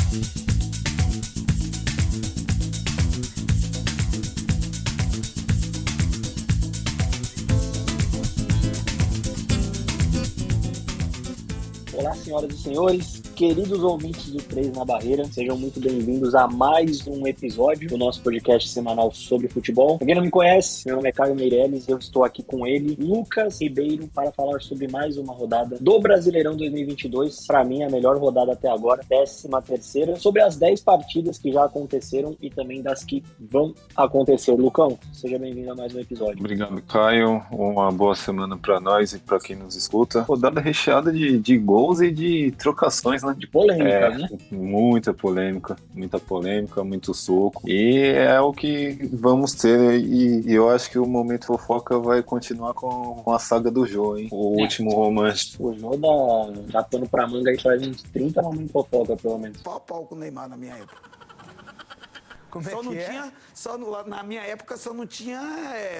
Olá, senhoras e senhores, queridos ouvintes do Três na Barreira, sejam muito bem-vindos a mais um episódio do nosso podcast semanal sobre futebol. Pra quem não me conhece, meu nome é Caio Meirelles e eu estou aqui com ele, Lucas Ribeiro, para falar sobre mais uma rodada do Brasileirão 2022. Para mim, a melhor rodada até agora, 13ª, sobre as 10 partidas que já aconteceram e também das que vão acontecer. Lucão, seja bem-vindo a mais um episódio. Obrigado, Caio. Uma boa semana para nós e para quem nos escuta. Rodada recheada de gols e de trocações, né? De polêmica, né? Muita polêmica, muito soco. E é o que vamos ter. E eu acho que o Momento Fofoca vai continuar com a saga do Jô, hein? O último romance. O Jô dá pano pra manga aí, faz uns 30 Momento Fofoca, pelo menos. Pau a pau com o Neymar na minha época. Como é Só que não é? tinha, na minha época só não tinha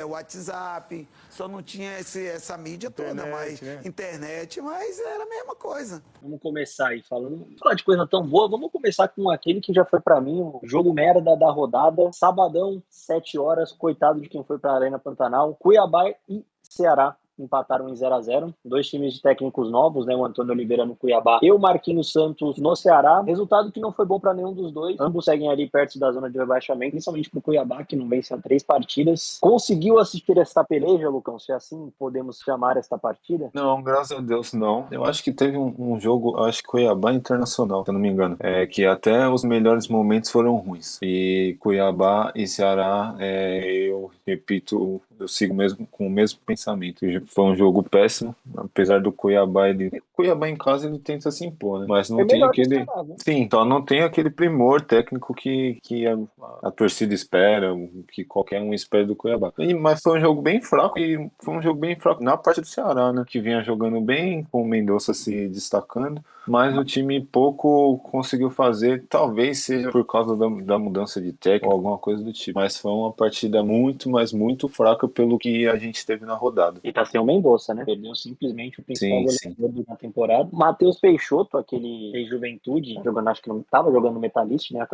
WhatsApp, só não tinha essa mídia toda, mas internet, mas era a mesma coisa. Vamos começar aí falar de coisa tão boa, vamos começar com aquele que já foi pra mim o jogo merda da rodada, sabadão, 7 horas, coitado de quem foi pra Arena Pantanal, Cuiabá e Ceará. Empataram em 0-0, dois times de técnicos novos, né? O Antônio Oliveira no Cuiabá e o Marquinhos Santos no Ceará. Resultado que não foi bom para nenhum dos dois. Ambos seguem ali perto da zona de rebaixamento, principalmente pro Cuiabá, que não vence há 3 partidas. Conseguiu assistir essa peleja, Lucão? Se assim podemos chamar esta partida? Não, graças a Deus não. Eu acho que teve um jogo, acho que Cuiabá Internacional, se eu não me engano. Que até os melhores momentos foram ruins. E Cuiabá e Ceará, eu repito, eu sigo mesmo com o mesmo pensamento. Foi um jogo péssimo, apesar do Cuiabá, Cuiabá em casa ele tenta se impor, né? Mas não tem aquele... Ceará, né? Sim, então não tem aquele primor técnico que a torcida espera, que qualquer um espera do Cuiabá. Mas foi um jogo bem fraco, e foi um jogo bem fraco na parte do Ceará, né? Que vinha jogando bem, com o Mendonça se destacando, mas o time pouco conseguiu fazer, talvez seja por causa da mudança de técnico ou alguma coisa do tipo. Mas foi uma partida muito, mas muito fraca pelo que a gente teve na rodada. E tá sem o Mendonça, né? Perdeu simplesmente o principal Sim. goleador da temporada. Matheus Peixoto, aquele ex-Juventude, jogando, acho que não estava jogando no Metalist, né?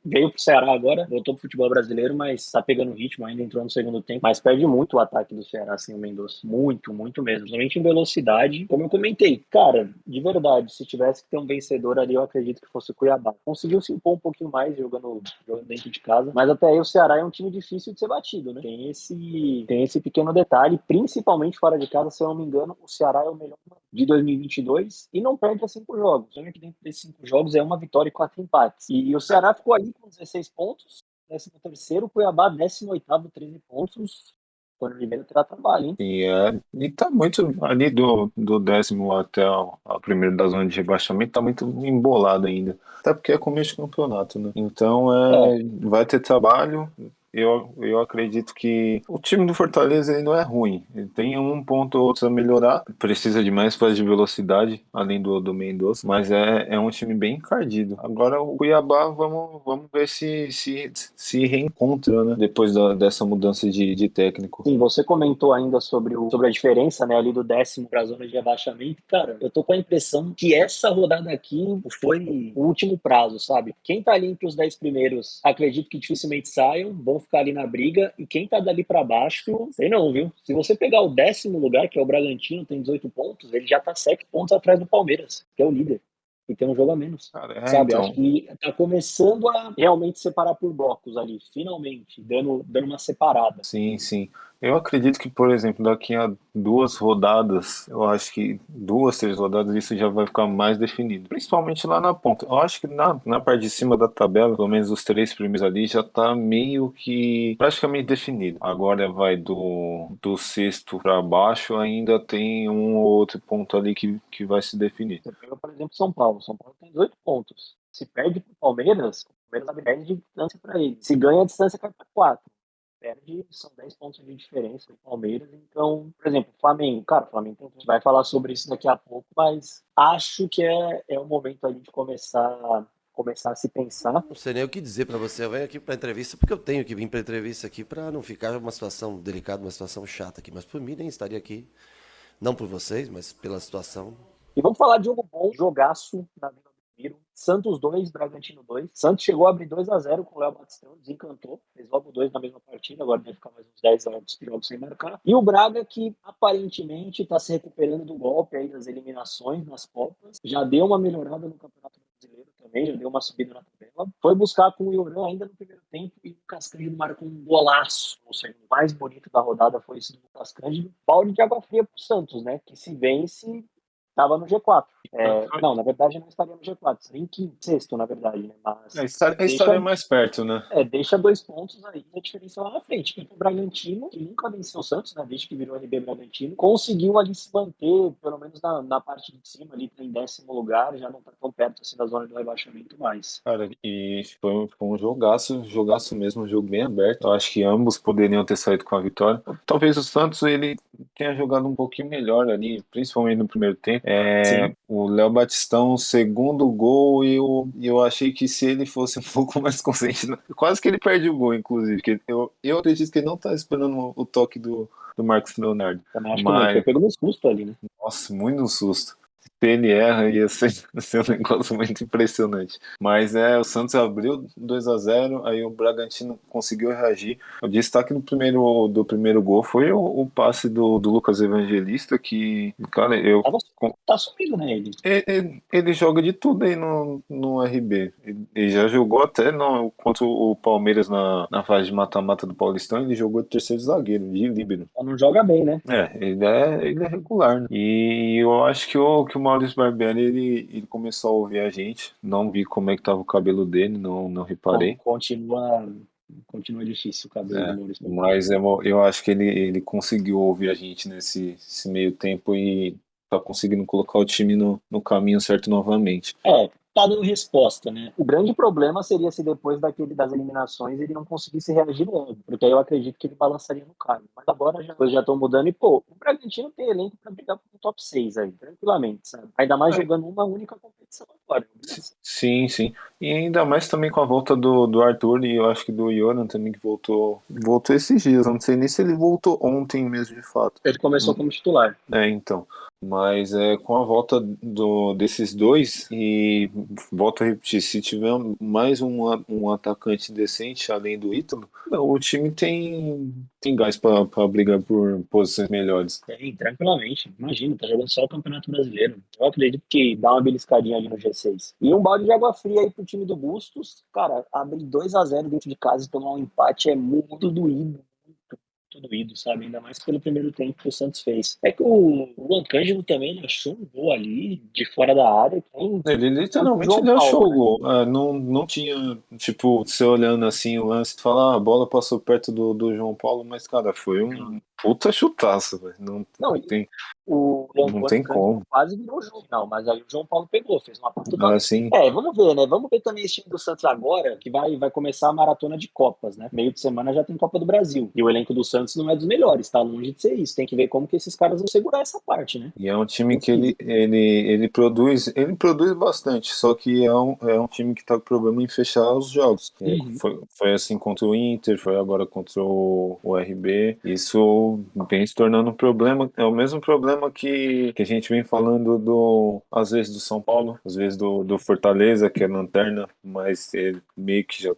Veio pro Ceará agora, voltou pro futebol brasileiro, mas tá pegando ritmo, ainda entrou no segundo tempo. Mas perde muito o ataque do Ceará sem o Mendonça. Muito, muito mesmo. Principalmente em velocidade. Como eu comentei, cara, de verdade, se tivesse que ter um vencedor ali, eu acredito que fosse o Cuiabá. Conseguiu se impor um pouquinho mais jogando dentro de casa, mas até aí o Ceará é um time difícil de ser batido, né? Tem esse pequeno detalhe, principalmente fora de casa, se eu não me engano, o Ceará é o melhor de 2022 e não perde a 5 jogos. Só que dentro desses 5 jogos é uma vitória e 4 empates. E o Ceará ficou ali com 16 pontos, 13º, Cuiabá 18º, 13 pontos. O Oliveira terá trabalho, hein? E tá muito ali do 10º até a primeira da zona de rebaixamento, tá muito embolado ainda. Até porque é começo de campeonato, né? Então vai ter trabalho. Eu acredito que o time do Fortaleza ele não é ruim. Ele tem um ponto ou outro a melhorar. Precisa de mais fase de velocidade, além do Mendonça. Mas é um time bem encardido. Agora o Cuiabá, vamos ver se reencontra, né? Depois dessa mudança de técnico. Sim, você comentou ainda sobre a diferença, né, ali do 10º para a zona de rebaixamento. Cara, eu tô com a impressão que essa rodada aqui foi o último prazo, sabe? Quem tá ali entre os 10 primeiros, acredito que dificilmente saiam, vão ficar ali na briga. E quem tá dali para baixo, sei não, viu? Se você pegar o 10º lugar, que é o Bragantino, tem 18 pontos, ele já tá 7 pontos atrás do Palmeiras, que é o líder. E tem um jogo a menos. Cara, Sabe? então... Acho que tá começando a realmente separar por blocos ali, finalmente, dando uma separada. Sim. Eu acredito que, por exemplo, daqui a 2 rodadas, eu acho que 2, 3 rodadas, isso já vai ficar mais definido. Principalmente lá na ponta. Eu acho que na parte de cima da tabela, pelo menos os 3 primeiros ali, já tá meio que praticamente definido. Agora vai do 6º para baixo, ainda tem um ou outro ponto ali que vai se definir. Você pega, por exemplo, São Paulo. São Paulo tem 18 pontos. Se perde pro Palmeiras, o Palmeiras abre 10 de distância para ele. Se ganha, a distância cai para 4. Perde, são 10 pontos de diferença do Palmeiras. Então, por exemplo, Flamengo. Cara, o Flamengo a gente vai falar sobre isso daqui a pouco, mas acho que é o momento ali de começar a se pensar. Não sei nem o que dizer pra você. Eu venho aqui pra entrevista porque eu tenho que vir pra entrevista aqui pra não ficar uma situação delicada, uma situação chata aqui. Mas por mim nem estaria aqui. Não por vocês, mas pela situação. E vamos falar de jogo bom, jogaço na Vila Belmiro. Santos 2, Bragantino 2. Santos chegou a abrir 2-0 com o Léo Batistão, desencantou, fez logo 2 na mesma partida, agora deve ficar mais uns 10 jogos sem marcar. E o Braga, que aparentemente está se recuperando do golpe aí das eliminações nas Copas, já deu uma melhorada no Campeonato Brasileiro também, já deu uma subida na tabela. Foi buscar com o Ioran ainda no primeiro tempo e o Lucas Cândido marcou um golaço. O segundo mais bonito da rodada foi esse do Lucas Cândido. Balde de água fria pro Santos, né? Que se vence, estava no G4. Não, na verdade não estaria no G4, seria em quinto, sexto, na verdade, né? Mas estaria mais perto, né? deixa 2 pontos aí, a diferença lá na frente. Porque o Bragantino, que nunca venceu o Santos, né? Desde que virou RB Bragantino, conseguiu ali se manter, pelo menos na parte de cima, ali em 10º lugar, já não tá tão perto assim da zona do rebaixamento mais. Cara, e foi um jogaço mesmo, um jogo bem aberto. Eu acho que ambos poderiam ter saído com a vitória. Talvez o Santos ele tenha jogado um pouquinho melhor ali, principalmente no primeiro tempo. Sim. O Léo Batistão, segundo gol, e eu achei que se ele fosse um pouco mais consciente, quase que ele perde o gol, inclusive. Porque eu acredito que ele não tá esperando o toque do Marcos Leonardo. Também acho que não, foi pego no susto ali, né? Nossa, muito um susto. Se ele erra, ia ser um negócio muito impressionante. Mas o Santos abriu 2-0, aí o Bragantino conseguiu reagir. O destaque do primeiro gol foi o passe do Lucas Evangelista, que, cara, Tá sumido, né, ele? ele joga de tudo aí no RB. Ele já jogou até contra o Palmeiras na fase de mata-mata do Paulistão, ele jogou de terceiro zagueiro, de líbero. Só não joga bem, né? Ele é regular, né? E eu acho que o Maurício Barbieri, ele começou a ouvir a gente. Não vi como é que tava o cabelo dele, não reparei. Continua difícil o cabelo do Maurício. Mas eu acho que ele conseguiu ouvir a gente nesse meio tempo e tá conseguindo colocar o time no caminho certo novamente. Tá dando resposta, né? O grande problema seria se depois das eliminações ele não conseguisse reagir logo, porque aí eu acredito que ele balançaria no cargo. Mas agora as coisas já estão mudando e, o Bragantino tem elenco para brigar pro top 6 aí, tranquilamente, sabe? Ainda mais jogando uma única competição agora. Sim. E ainda mais também com a volta do Arthur e eu acho que do Yonan também, que voltou esses dias. Eu não sei nem se ele voltou ontem mesmo, de fato. Ele começou como titular. Então. Mas com a volta desses dois, e volto a repetir, se tiver mais um atacante decente além do Ítalo, o time tem gás para brigar por posições melhores. Tem, tranquilamente. Imagina, tá jogando só o Campeonato Brasileiro. Eu acredito que dá uma beliscadinha ali no G6. E um balde de água fria aí pro time do Bustos. Cara, abrir 2-0 dentro de casa e tomar um empate é muito doído. Doído, sabe? Ainda mais pelo primeiro tempo que o Santos fez. É que o Luan Cândido também ele achou um gol ali de fora da área. Ele literalmente achou o gol. Não tinha, tipo, você olhando assim o lance e falar, a bola passou perto do João Paulo, mas, cara, foi um puta chutaço, velho. Não tem como. Quase virou o jogo, não, mas aí o João Paulo pegou, fez uma puta. Assim. Vamos ver, né? Vamos ver também esse time do Santos agora, que vai começar a maratona de Copas, né? Meio de semana já tem Copa do Brasil. E o elenco do Santos não é dos melhores, tá longe de ser isso. Tem que ver como que esses caras vão segurar essa parte, né? E é um time que ele produz bastante, só que é um time que tá com problema em fechar os jogos. Foi assim contra o Inter, foi agora contra o RB. Isso vem se tornando um problema. É o mesmo problema que a gente vem falando às vezes do São Paulo, às vezes do Fortaleza, que é lanterna, mas ele meio que já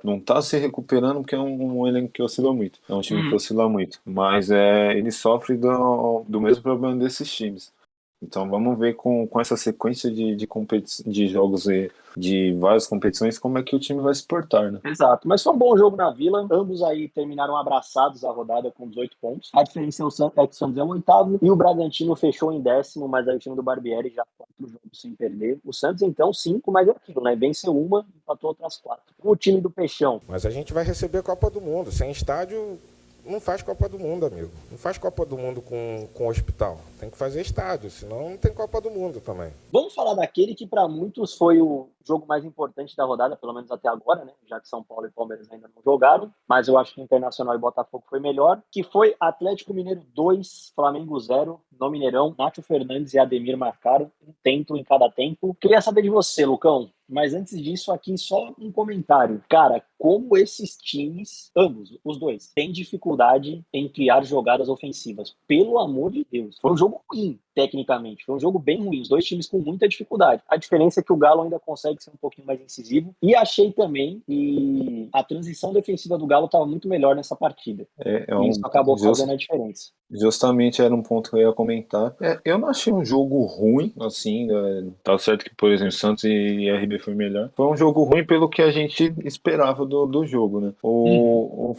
não tá se recuperando, porque é um elenco que oscila muito. É um time que oscila muito. Mas ele sofre do mesmo problema desses times. Então vamos ver com essa sequência de jogos e de várias competições como é que o time vai se portar, né? Exato, mas foi um bom jogo na Vila. Ambos aí terminaram abraçados a rodada com 18 pontos. A diferença é que o Santos é o oitavo e o Bragantino fechou em 10º, mas aí o time do Barbieri já 4 jogos sem perder. O Santos então 5, mas é aquilo, né? Venceu uma, empatou outras 4. O time do Peixão. Mas a gente vai receber a Copa do Mundo. Sem estádio não faz Copa do Mundo, amigo. Não faz Copa do Mundo com hospital. Tem que fazer estádio, senão não tem Copa do Mundo também. Vamos falar daquele que para muitos foi o jogo mais importante da rodada, pelo menos até agora, né? Já que São Paulo e Palmeiras ainda não jogaram, mas eu acho que Internacional e Botafogo foi melhor, que foi Atlético Mineiro 2, Flamengo 0, no Mineirão. Nátio Fernandes e Ademir marcaram, um tempo em cada tempo. Queria saber de você, Lucão, mas antes disso, aqui só um comentário. Cara, como esses times, ambos, os dois, têm dificuldade em criar jogadas ofensivas. Pelo amor de Deus. Foi um jogo ruim. tecnicamente. Foi um jogo bem ruim, os dois times com muita dificuldade. A diferença é que o Galo ainda consegue ser um pouquinho mais incisivo. E achei também que a transição defensiva do Galo estava muito melhor nessa partida. E isso acabou fazendo a diferença. Justamente era um ponto que eu ia comentar. Eu não achei um jogo ruim, assim, né? Tá certo que, por exemplo, Santos e RB foi melhor. Foi um jogo ruim pelo que a gente esperava do jogo, né? O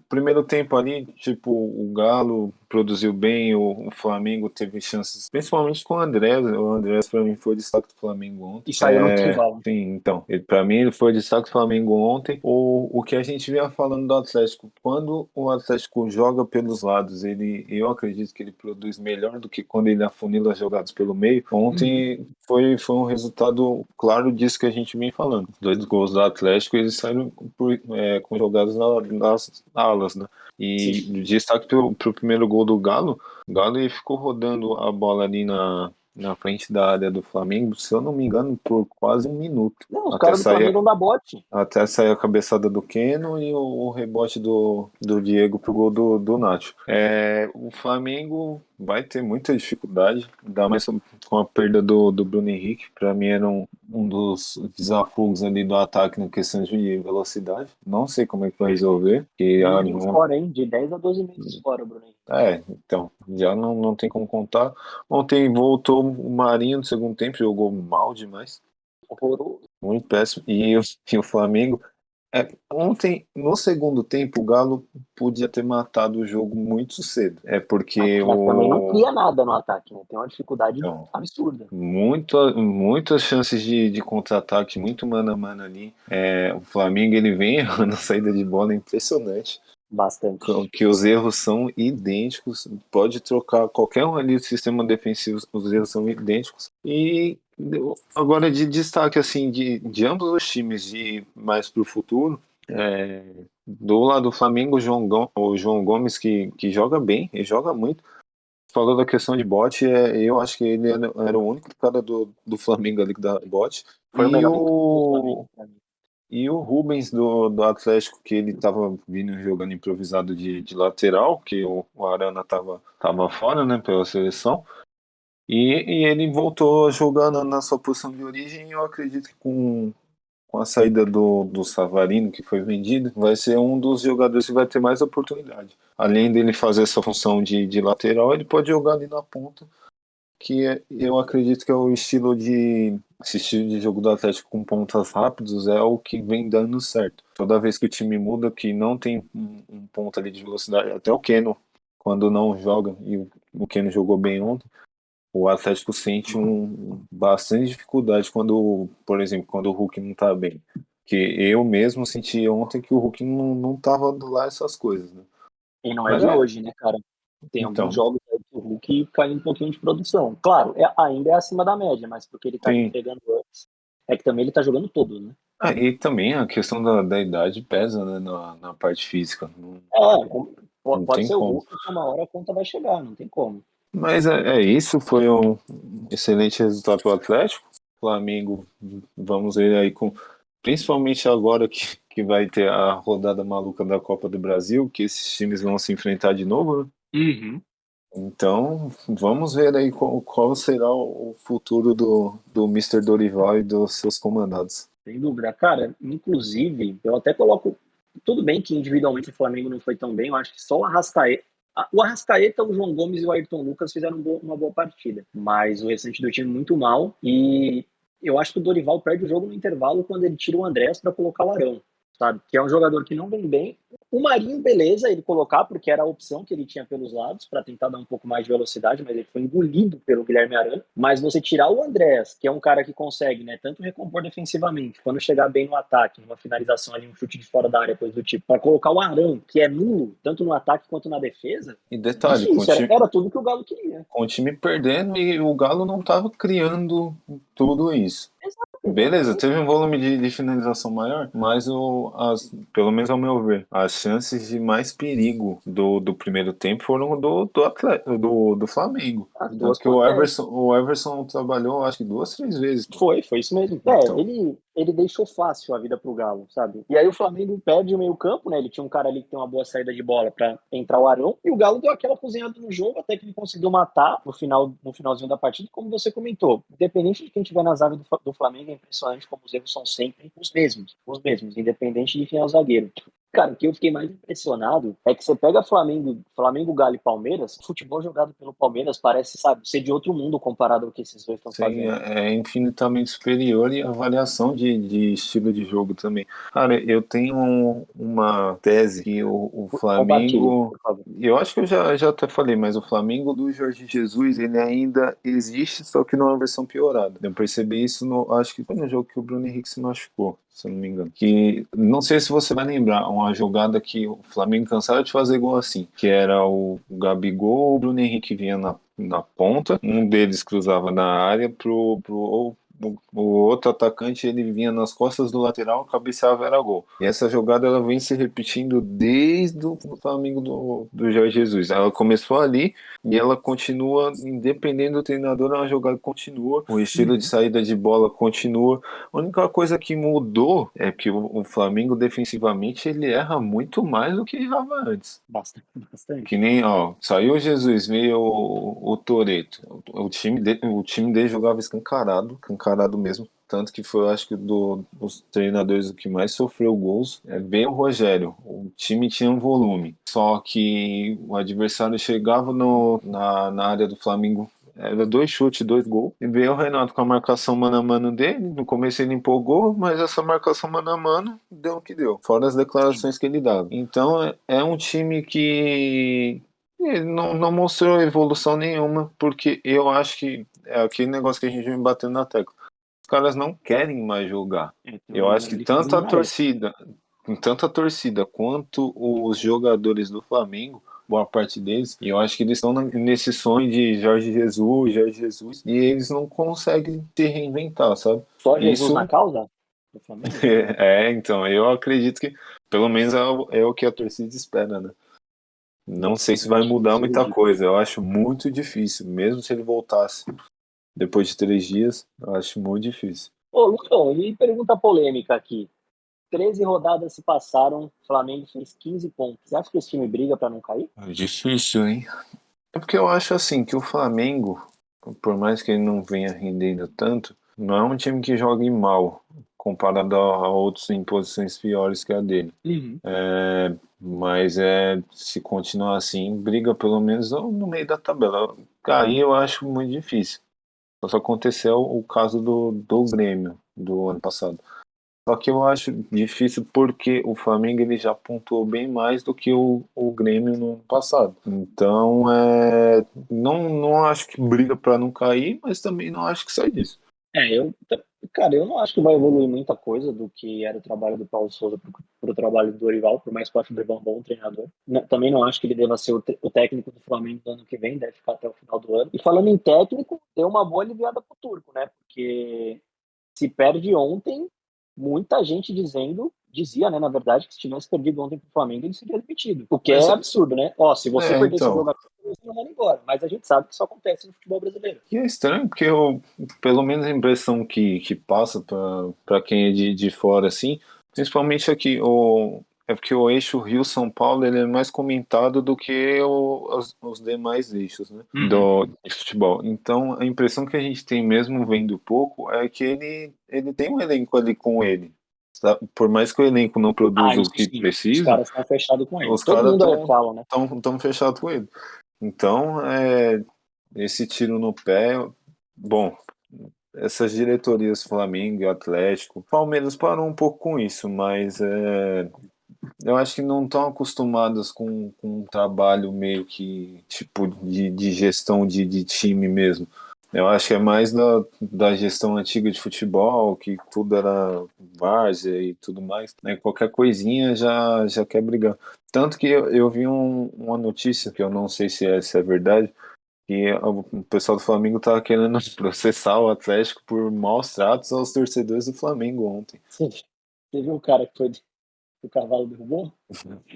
primeiro tempo ali, tipo, o Galo produziu bem, o Flamengo teve chances, principalmente com o Andrés. O Andrés, pra mim, foi o destaque do Flamengo ontem. E saiu no intervalo. Sim, então, pra mim, ele foi o destaque do Flamengo ontem. O que a gente vinha falando do Atlético, quando o Atlético joga pelos lados, eu acredito que ele produz melhor do que quando ele afunila as jogadas pelo meio. Ontem foi um resultado claro disso que a gente vem falando. 2 gols do Atlético, eles saíram com jogadas nas alas, né? E Sim. destaque pro primeiro gol do Galo. O Galo ele ficou rodando a bola ali na frente da área do Flamengo, se eu não me engano, por quase 1 minuto. Não, os caras do Flamengo não dá bote. Até sair a cabeçada do Keno e o rebote do Diego pro gol do Nacho. O Flamengo vai ter muita dificuldade, ainda mais com a perda do Bruno Henrique. Para mim era um dos desafogos ali do ataque na questão de velocidade. Não sei como é que vai resolver. Fora, hein? De 10 a 12 meses fora, Bruno. Então, já não tem como contar. Ontem voltou o Marinho no segundo tempo, jogou mal demais. Horroroso. Muito péssimo. E o Flamengo. Ontem, no segundo tempo, o Galo podia ter matado o jogo muito cedo. Porque Mas também não cria nada no ataque, né? Tem uma dificuldade absurda. Muitas chances de contra-ataque, muito mano a mano ali. O Flamengo ele vem errando a saída de bola, é impressionante. Bastante. Que os erros são idênticos. Pode trocar qualquer um ali do sistema defensivo, os erros são idênticos. E agora de destaque assim de ambos os times e mais para o futuro, do lado do Flamengo, o João Gomes que joga bem, ele joga muito. Falou da questão de bote, eu acho que ele era o único cara do Flamengo ali que dá bote. Foi o melhor do Flamengo pra mim. E o Rubens do Atlético, que ele tava vindo jogando improvisado de lateral, que o Arana tava fora, né, pela seleção. E ele voltou a jogar na sua posição de origem. E eu acredito que com a saída do Savarino, que foi vendido, vai ser um dos jogadores que vai ter mais oportunidade. Além dele fazer essa função de lateral, ele pode jogar ali na ponta, que eu acredito que é esse estilo de jogo do Atlético com pontas rápidos é o que vem dando certo. Toda vez que o time muda, que não tem um ponta ali de velocidade, até o Keno, quando não joga, e o Keno jogou bem ontem, o Atlético sente bastante dificuldade quando, por exemplo, quando o Hulk não tá bem. Que eu mesmo senti ontem que o Hulk não tava lá essas coisas, né? E não é de hoje, né, cara? Tem alguns jogos aí que o Hulk caiu um pouquinho de produção. Claro, ainda é acima da média, mas porque ele tá entregando antes, é que também ele tá jogando todo, né? E também a questão da idade pesa, né, na parte física. Pode ser o Hulk que uma hora a conta vai chegar, não tem como. Mas isso, foi um excelente resultado para o Atlético. Flamengo, vamos ver aí principalmente agora que vai ter a rodada maluca da Copa do Brasil, que esses times vão se enfrentar de novo, né? Uhum. Então, vamos ver aí qual será o futuro do Mr. Dorival e dos seus comandados. Sem dúvida. Cara, inclusive, eu até coloco... Tudo bem que individualmente o Flamengo não foi tão bem, eu acho que só o Arrascaeta, o João Gomes e o Ayrton Lucas fizeram uma boa partida, mas o restante do time muito mal, e eu acho que o Dorival perde o jogo no intervalo quando ele tira o Andrés para colocar o Arão, sabe? Que é um jogador que não vem bem. O Marinho, beleza, ele colocar, porque era a opção que ele tinha pelos lados, para tentar dar um pouco mais de velocidade, mas ele foi engolido pelo Guilherme Arana. Mas você tirar o Andrés, que é um cara que consegue, né, tanto recompor defensivamente, quando chegar bem no ataque, numa finalização ali, um chute de fora da área, coisa do tipo, para colocar o Arão, que é nulo, tanto no ataque quanto na defesa. E detalhe, era tudo que o Galo queria. Com o time perdendo e o Galo não estava criando tudo isso. Beleza, teve um volume de finalização maior, mas pelo menos ao meu ver, as chances de mais perigo do primeiro tempo foram do Flamengo. As Tanto duas que o Everson trabalhou acho que 2, 3 vezes. Foi isso mesmo. Então. Ele deixou fácil a vida pro Galo, sabe? E aí o Flamengo perde o meio-campo, né? Ele tinha um cara ali que tem uma boa saída de bola pra entrar o Arão, e o Galo deu aquela cozinhada no jogo até que ele conseguiu matar no finalzinho da partida, como você comentou. Independente de quem tiver na zaga do Flamengo, é impressionante como os erros são sempre os mesmos, independente de quem é o zagueiro. Cara, o que eu fiquei mais impressionado é que você pega Flamengo, Galo e Palmeiras, o futebol jogado pelo Palmeiras parece, sabe, ser de outro mundo comparado ao que esses dois estão Sim, fazendo. é infinitamente superior e a variação de estilo de jogo também. Cara, eu tenho uma tese que o Compartilhe, Flamengo. por favor. Eu acho que eu já até falei, mas o Flamengo do Jorge Jesus, ele ainda existe, só que numa versão piorada. Eu percebi isso acho que foi no jogo que o Bruno Henrique se machucou, se eu não me engano. Que, não sei se você vai lembrar, uma jogada que o Flamengo cansava de fazer gol assim, que era o Gabigol, o Bruno Henrique vinha na ponta, um deles cruzava na área o outro atacante, ele vinha nas costas do lateral, cabeceava, era gol. E essa jogada ela vem se repetindo desde o Flamengo do Jorge Jesus. Ela começou ali e ela continua, independente do treinador, a jogada continua, o estilo de saída de bola continua. A única coisa que mudou é que o Flamengo defensivamente ele erra muito mais do que errava antes. Bastante, bastante. Que nem, ó, saiu o Jesus, veio o Toretto. O time dele jogava escancarado mesmo. Tanto que foi, eu acho que, dos treinadores o que mais sofreu gols. Veio o Rogério. O time tinha um volume. Só que o adversário chegava na área do Flamengo. Era 2 chutes, 2 gols. E veio o Renato com a marcação mano a mano dele. No começo ele empolgou, mas essa marcação mano a mano deu o que deu. Fora as declarações que ele dava. Então é um time que ele não mostrou evolução nenhuma, porque eu acho que é aquele negócio que a gente vem batendo na tecla. Os caras não querem mais jogar. Eu acho que tanto a torcida quanto os jogadores do Flamengo, boa parte deles, e eu acho que eles estão nesse sonho de Jorge Jesus, e eles não conseguem se reinventar, sabe? Só Jesus na Isso causa do Flamengo? então, eu acredito que pelo menos é o que a torcida espera, né? Não sei se vai mudar muita coisa, eu acho muito difícil, mesmo se ele voltasse depois de 3 dias, eu acho muito difícil. Ô, Lucão, e pergunta polêmica aqui. 13 rodadas se passaram, o Flamengo fez 15 pontos. Você acha que esse time briga para não cair? É difícil, hein? É porque eu acho assim que o Flamengo, por mais que ele não venha rendendo tanto, não é um time que jogue mal comparado a outros em posições piores que a dele. Mas se continuar assim, briga pelo menos no meio da tabela. Cair eu acho muito difícil. Só aconteceu o caso do Grêmio do ano passado. Só que eu acho difícil porque o Flamengo ele já pontuou bem mais do que o Grêmio no ano passado. Então, não acho que briga para não cair, mas também não acho que sai disso. Cara, eu não acho que vai evoluir muita coisa do que era o trabalho do Paulo Souza pro trabalho do Dorival, por mais que eu ache o Dorival um bom treinador. Também não acho que ele deva ser o técnico do Flamengo do ano que vem, deve ficar até o final do ano. E falando em técnico, deu uma boa aliviada pro Turco, né? Porque se perde ontem, muita gente dizia, né, na verdade, que se tivesse perdido ontem pro Flamengo, ele seria demitido. O que é absurdo, né? Ó, se você perder esse jogo aqui, você não vai embora. Mas a gente sabe que isso acontece no futebol brasileiro. E é estranho, porque pelo menos a impressão que passa para quem é de fora, assim, principalmente aqui, é porque o eixo Rio-São Paulo ele é mais comentado do que os demais eixos, né, de futebol. Então, a impressão que a gente tem mesmo vendo pouco é que ele tem um elenco ali com ele. Por mais que o elenco não produza o que Sim. precisa, os caras estão fechados com ele. os Todo caras mundo fala, né? estão fechados com ele. Então, esse tiro no pé, bom, essas diretorias Flamengo e Atlético, Palmeiras parou um pouco com isso, mas eu acho que não estão acostumadas com um trabalho meio que tipo de gestão de time mesmo. Eu acho que é mais da gestão antiga de futebol, que tudo era várzea e tudo mais, né? Qualquer coisinha já quer brigar. Tanto que eu vi uma notícia, que eu não sei se é verdade, que o pessoal do Flamengo tava querendo processar o Atlético por maus tratos aos torcedores do Flamengo ontem. Você viu o cara que foi que o cavalo derrubou?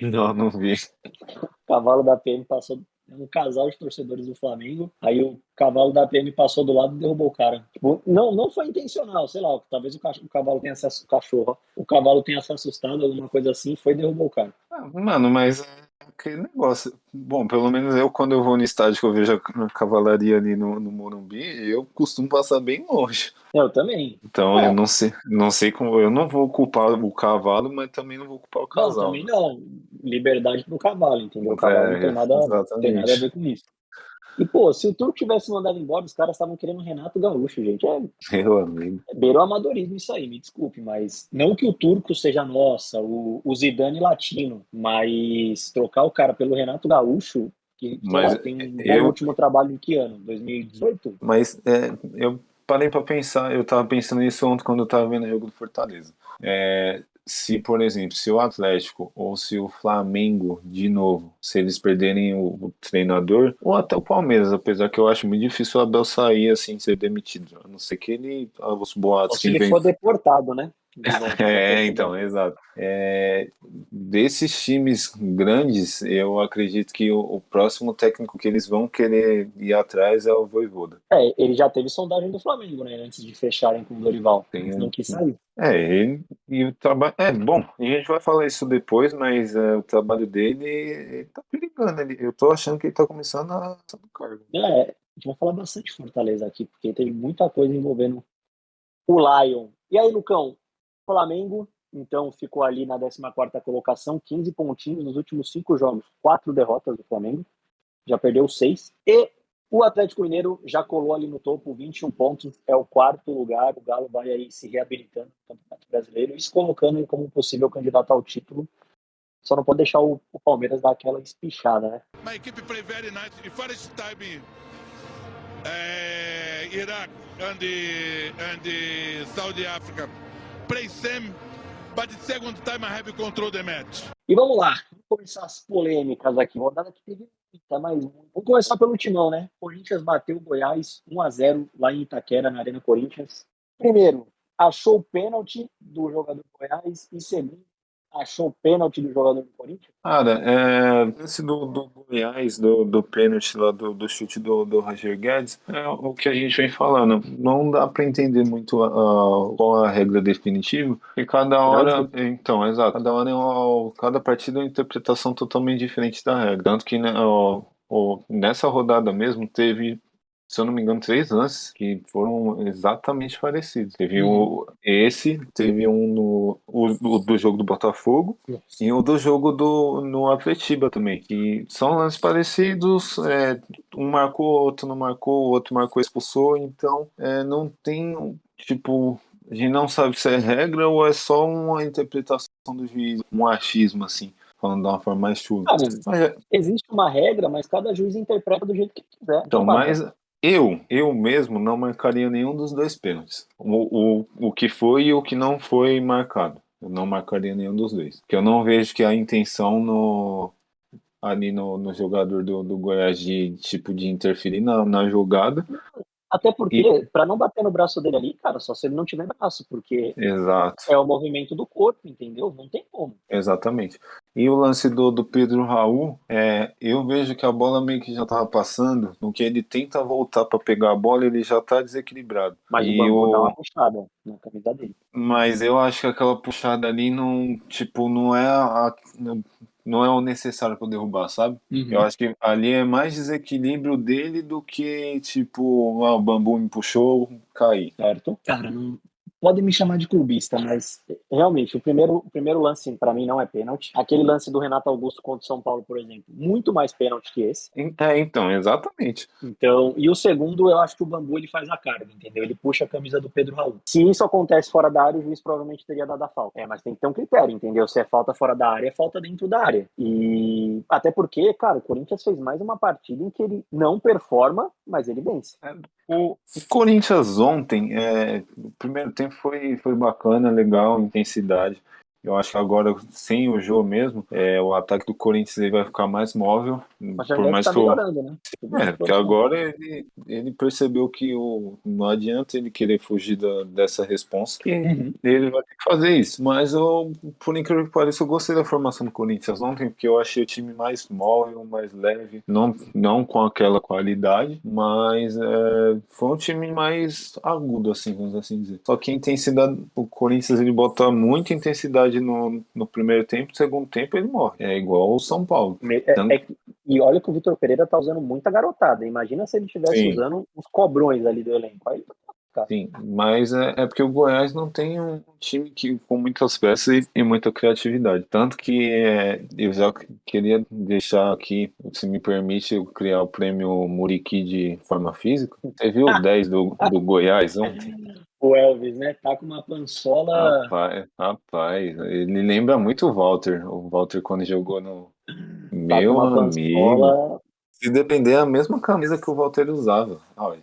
Não, não vi. O cavalo da PM passou. Um casal de torcedores do Flamengo. Aí o cavalo da PM passou do lado e derrubou o cara. Tipo, não foi intencional, sei lá. Talvez o cavalo tenha se o cachorro. O cavalo tenha se assustado, alguma coisa assim, foi e derrubou o cara. Mano, mas é aquele negócio. Bom, pelo menos eu, quando eu vou no estádio que eu vejo a cavalaria ali no Morumbi, eu costumo passar bem longe. Eu também. Então eu É, não sei como. Eu não vou culpar o cavalo, mas também não vou culpar o não, casal, também né? não. Liberdade pro cavalo, entendeu? O cavalo não É, tem nada a exatamente. ver com isso. E, pô, se o Turco tivesse mandado embora, os caras estavam querendo o Renato Gaúcho, gente. Meu amigo. Beira o amadorismo isso aí, me desculpe, mas não que o Turco seja nossa, o Zidane latino, mas trocar o cara pelo Renato Gaúcho, que, sei Mas lá, tem um bom eu, último trabalho em que ano? 2018? eu parei pra pensar, eu tava pensando nisso ontem quando eu tava vendo o jogo do Fortaleza. Se, por exemplo, se o Atlético ou se o Flamengo, de novo, se eles perderem o treinador, ou até o Palmeiras, apesar que eu acho muito difícil o Abel sair assim, ser demitido, a não ser que ele, os Só boatos que se ele vem. for deportado, né? De volta para Então, Portugal. exato. Desses times grandes, eu acredito que o próximo técnico que eles vão querer ir atrás é o Vojvoda. Ele já teve sondagem do Flamengo, né? Antes de fecharem com o Dorival, Tem mas não um- quis sair. ele e o trabalho. Bom, a gente vai falar isso depois, mas o trabalho dele ele tá perigando. Eu tô achando que ele tá começando a sair do cargo. A gente vai falar bastante Fortaleza aqui, porque teve muita coisa envolvendo o Lion. E aí, Lucão, Flamengo, então, ficou ali na 14ª colocação, 15 pontinhos nos últimos 5 jogos, 4 derrotas do Flamengo, já perdeu 6. E o Atlético Mineiro já colou ali no topo, 21 pontos, é o 4º lugar. O Galo vai aí se reabilitando no Campeonato Brasileiro e se colocando aí como possível candidato ao título. Só não pode deixar o Palmeiras dar aquela espichada, né? My equipe play very nice. The first time Iraq and Saudi Africa play same, but the second time I have control the match. E vamos lá, vamos começar as polêmicas aqui. Rodada que teve muita, mas vamos começar pelo timão, né? Corinthians bateu o Goiás 1-0 lá em Itaquera, na Arena Corinthians. Primeiro, achou o pênalti do jogador do Goiás. E segundo, achou o pênalti do jogador do Corinthians. Cara, esse do Goiás, do pênalti lá, do chute do Roger Guedes, é o que a gente vem falando. Não dá para entender muito qual é a regra definitiva, porque cada Final hora, de então, exato, cada hora cada partida é uma interpretação totalmente diferente da regra. Tanto que, né, nessa rodada mesmo teve, se eu não me engano, 3 lances que foram exatamente parecidos. Teve teve um o do jogo do Botafogo. E o do jogo no Atletiba também, que são lances parecidos, um marcou, outro não marcou, o outro marcou, expulsou, então não tem, tipo, a gente não sabe se é regra ou é só uma interpretação do juiz, um achismo, assim, falando de uma forma mais chula. Cara, Mas, existe uma regra, mas cada juiz interpreta do jeito que quiser. então, Então, Vaca, mas eu mesmo não marcaria nenhum dos dois pênaltis. O que foi e o que não foi marcado. Eu não marcaria nenhum dos dois. Porque eu não vejo que a intenção ali no jogador do Goiás de tipo de interferir na jogada. até E, porque, para não bater no braço dele ali, cara, só se ele não tiver braço, porque exato, é o movimento do corpo, entendeu? Não tem como. exatamente. E o lance do Pedro Raul, eu vejo que a bola meio que já estava passando, no que ele tenta voltar para pegar a bola, ele já está desequilibrado. Mas o bambu dá uma puxada na camisa dele. Mas eu acho que aquela puxada ali não, tipo, não é o necessário para derrubar, sabe? Eu acho que ali é mais desequilíbrio dele do que, tipo, o bambu me puxou, caí. Certo? Cara, não pode me chamar de clubista, mas realmente o primeiro lance para mim não é pênalti. Aquele lance do Renato Augusto contra o São Paulo, por exemplo, muito mais pênalti que esse. Então, exatamente. Então, e o segundo, eu acho que o bambu ele faz a carga, entendeu? Ele puxa a camisa do Pedro Raul. Se isso acontece fora da área, o juiz provavelmente teria dado a falta. Mas tem que ter um critério, entendeu? Se é falta fora da área, é falta dentro da área. E até porque, cara, o Corinthians fez mais uma partida em que ele não performa, mas ele vence. O Corinthians ontem, o primeiro tempo foi bacana, legal, intensidade. Eu acho que agora, sem o Jô mesmo, o ataque do Corinthians ele vai ficar mais móvel. Mas já Por deve mais estar que o. melhorando, né? Porque agora ele percebeu que não adianta ele querer fugir dessa responsa, que ele vai ter que fazer isso. Mas por incrível que pareça, eu gostei da formação do Corinthians ontem, porque eu achei o time mais móvel, mais leve, não com aquela qualidade, mas foi um time mais agudo, assim, vamos assim dizer. Só que a intensidade, o Corinthians ele bota muita intensidade no primeiro tempo, no segundo tempo ele morre. É igual o São Paulo. E olha que o Vitor Pereira tá usando muita garotada. Imagina se ele estivesse Sim. usando os cobrões ali do elenco. Aí, Sim, mas é porque o Goiás não tem um time com muitas peças e muita criatividade. Tanto que eu já queria deixar aqui, se me permite, eu criar o prêmio Muriqui de forma física. Você viu o 10 do Goiás ontem? o Elvis, né? Tá com uma pançola. Rapaz, ele lembra muito o Walter. O Walter quando jogou no. Tá com Meu uma amigo, pançola. se depender, é a mesma camisa que o Walter usava. Olha,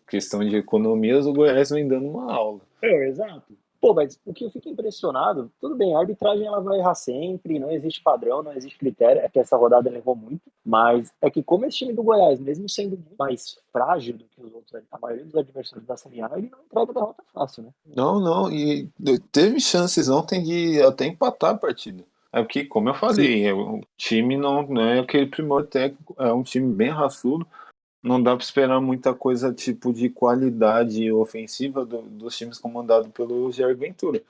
questão de economias, o Goiás vem dando uma aula. Exato. Pô, mas o que eu fico impressionado, tudo bem, a arbitragem ela vai errar sempre, não existe padrão, não existe critério, é que essa rodada ele errou muito, mas é que como esse time do Goiás, mesmo sendo muito mais frágil do que os outros, a maioria dos adversários da Série A, ele não entrega derrota fácil, né? Não, e teve chances ontem de até empatar a partida. É porque, como eu falei, o time não é aquele primor técnico, é um time bem raçudo, não dá para esperar muita coisa tipo de qualidade ofensiva dos times comandados pelo Jair Ventura.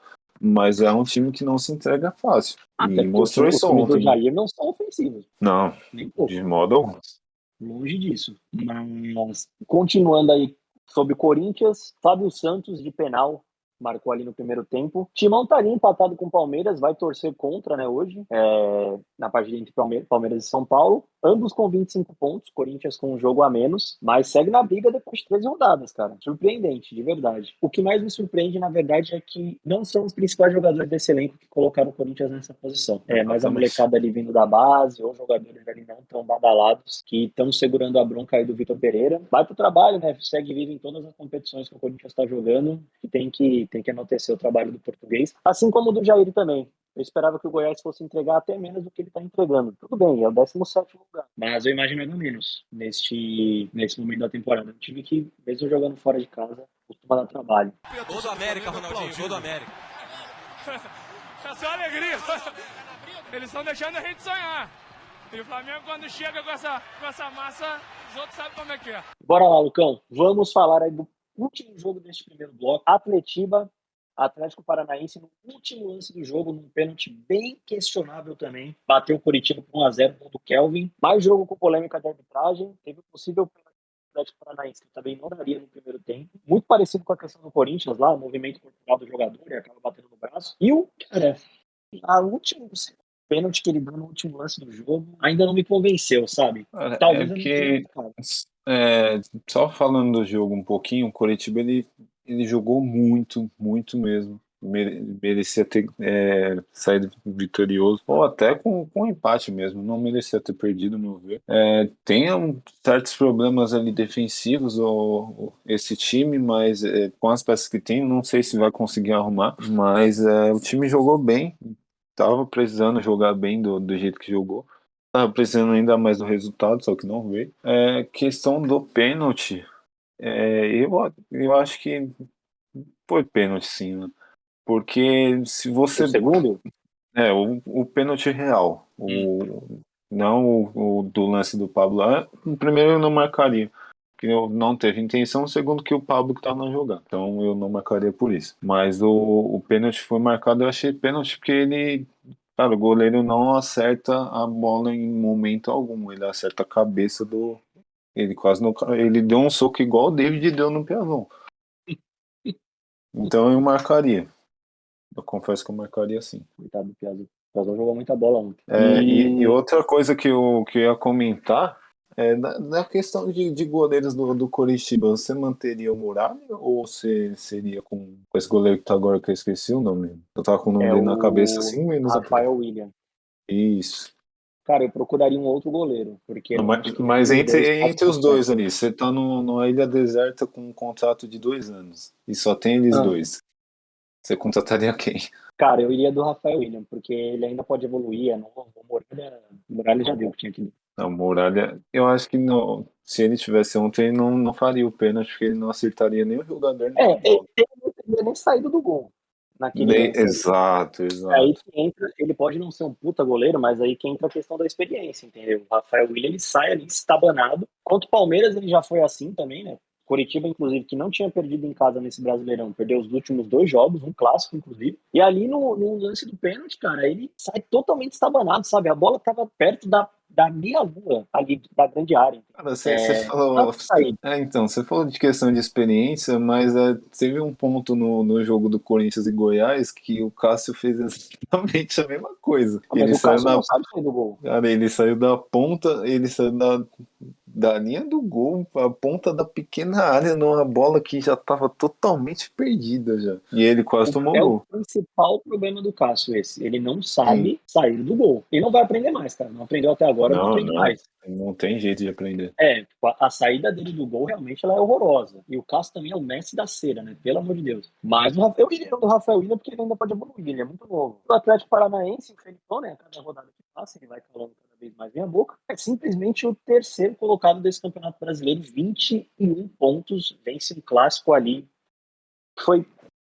Mas é um time que não se entrega fácil. Até E porque mostrou os isso times do ontem. Jair não são ofensivos, Não, nem pouco. de modo algum. Longe disso. Mas, continuando aí sobre o Corinthians, Fábio Santos de penal marcou ali no primeiro tempo. Timão tá ali empatado com o Palmeiras, vai torcer contra, né, hoje, na partida entre Palmeiras e São Paulo. Ambos com 25 pontos, Corinthians com um jogo a menos, mas segue na briga depois de 13 rodadas, cara. Surpreendente, de verdade. O que mais me surpreende, na verdade, é que não são os principais jogadores desse elenco que colocaram o Corinthians nessa posição. Mais a molecada ali vindo da base, ou jogadores ali não tão badalados, que estão segurando a bronca aí do Vitor Pereira. Vai pro trabalho, né? Segue vivo em todas as competições que o Corinthians está jogando, e tem que enaltecer o trabalho do português, assim como o do Jair também. Eu esperava que o Goiás fosse entregar até menos do que ele está entregando. Tudo bem, é o 17º lugar. Mas eu imaginava menos nesse momento da temporada. Um time que, mesmo jogando fora de casa, costuma dar trabalho. Gol do América, Ronaldinho. Gol do América. É só alegria. Eles estão deixando a gente sonhar. E o Flamengo, quando chega com essa massa, os outros sabem como é que é. Bora lá, Lucão. Vamos falar aí do último jogo deste primeiro bloco. Atlético Paranaense, no último lance do jogo, num pênalti bem questionável também. Bateu o Curitiba por 1-0, gol do Kelvin. Mais jogo com polêmica de arbitragem. Teve o possível pênalti do Atlético Paranaense, que também não daria no primeiro tempo. Muito parecido com a questão do Corinthians lá, o movimento corporal do jogador, ele acaba batendo no braço. E a última pênalti que ele deu no último lance do jogo ainda não me convenceu, sabe? Talvez só falando do jogo um pouquinho, o Coritiba ele jogou muito, muito mesmo. Merecia ter saído vitorioso, ou até com empate mesmo, não merecia ter perdido, no meu ver. Tem certos problemas ali defensivos esse time, mas com as peças que tem, não sei se vai conseguir arrumar, mas o time jogou bem, tava precisando jogar bem do jeito que jogou. Tava precisando ainda mais do resultado, só que não veio. Questão do pênalti, eu acho que foi pênalti sim, né? Porque se você. O segundo? O pênalti real. Não o do lance do Pablo lá. O primeiro eu não marcaria, porque eu não teve intenção. O segundo que o Pablo que estava jogando. Então eu não marcaria por isso. Mas o pênalti foi marcado, eu achei pênalti porque ele. Cara, o goleiro não acerta a bola em momento algum. Ele acerta a cabeça do. Ele quase não. Ele deu um soco igual o David deu no Piazon. Então eu marcaria. Eu confesso que eu marcaria sim. Coitado do Piazon. O Piazon jogou muita bola ontem. E outra coisa que eu ia comentar é da questão de goleiros do Coritiba. Você manteria o Muralha ou você seria com esse goleiro que tá agora que eu esqueci o nome? Eu tava com o nome dele na cabeça assim, menos Rafael William. Isso. Cara, eu procuraria um outro goleiro, porque mas entre os dois ali, você tá numa ilha deserta com um contrato de 2 anos e só tem eles dois. Você contrataria quem? Cara, eu iria do Rafael William, porque ele ainda pode evoluir, é novo. O Muralha já deu o que tinha que dar. Não, Muralha, eu acho que não, se ele tivesse ontem, ele não faria o pênalti, porque ele não acertaria nem o jogador, nem a bola. Ele não teria nem saído do gol naquele lance aí. Exato, Aí exato. que entra, ele pode não ser um puta goleiro, mas aí que entra a questão da experiência, entendeu? O Rafael Willian, ele sai ali estabanado. Contra o Palmeiras, ele já foi assim também, né? Coritiba, inclusive, que não tinha perdido em casa nesse Brasileirão, perdeu os últimos 2 jogos, um clássico, inclusive. E ali no lance do pênalti, cara, ele sai totalmente estabanado, sabe? A bola tava perto da meia-lua ali, da grande área. Cara, você Não falou. sair. Então, você falou de questão de experiência, mas teve um ponto no jogo do Corinthians e Goiás que o Cássio fez exatamente a mesma coisa. Mas o Cássio não sabe sair do gol. Cara, ele saiu da ponta, ele saiu da linha do gol, a ponta da pequena área, numa bola que já estava totalmente perdida já. E ele quase tomou É o gol. principal problema do Cássio esse. Ele não sabe sair do gol. E não vai aprender mais, cara. Não aprendeu até agora, não aprende mais. Não tem jeito de aprender. Tipo, a saída dele do gol realmente ela é horrorosa. E o Cássio também é o mestre da cera, né? Pelo amor de Deus. Mas eu iria do Rafael Willian porque ele ainda pode evoluir, ele é muito novo. O Atlético Paranaense, o Felipão, né? Cada rodada que passa, ele vai calando cada vez mais minha boca. É simplesmente o terceiro colocado desse Campeonato Brasileiro, 21 pontos, vence um clássico ali. Foi,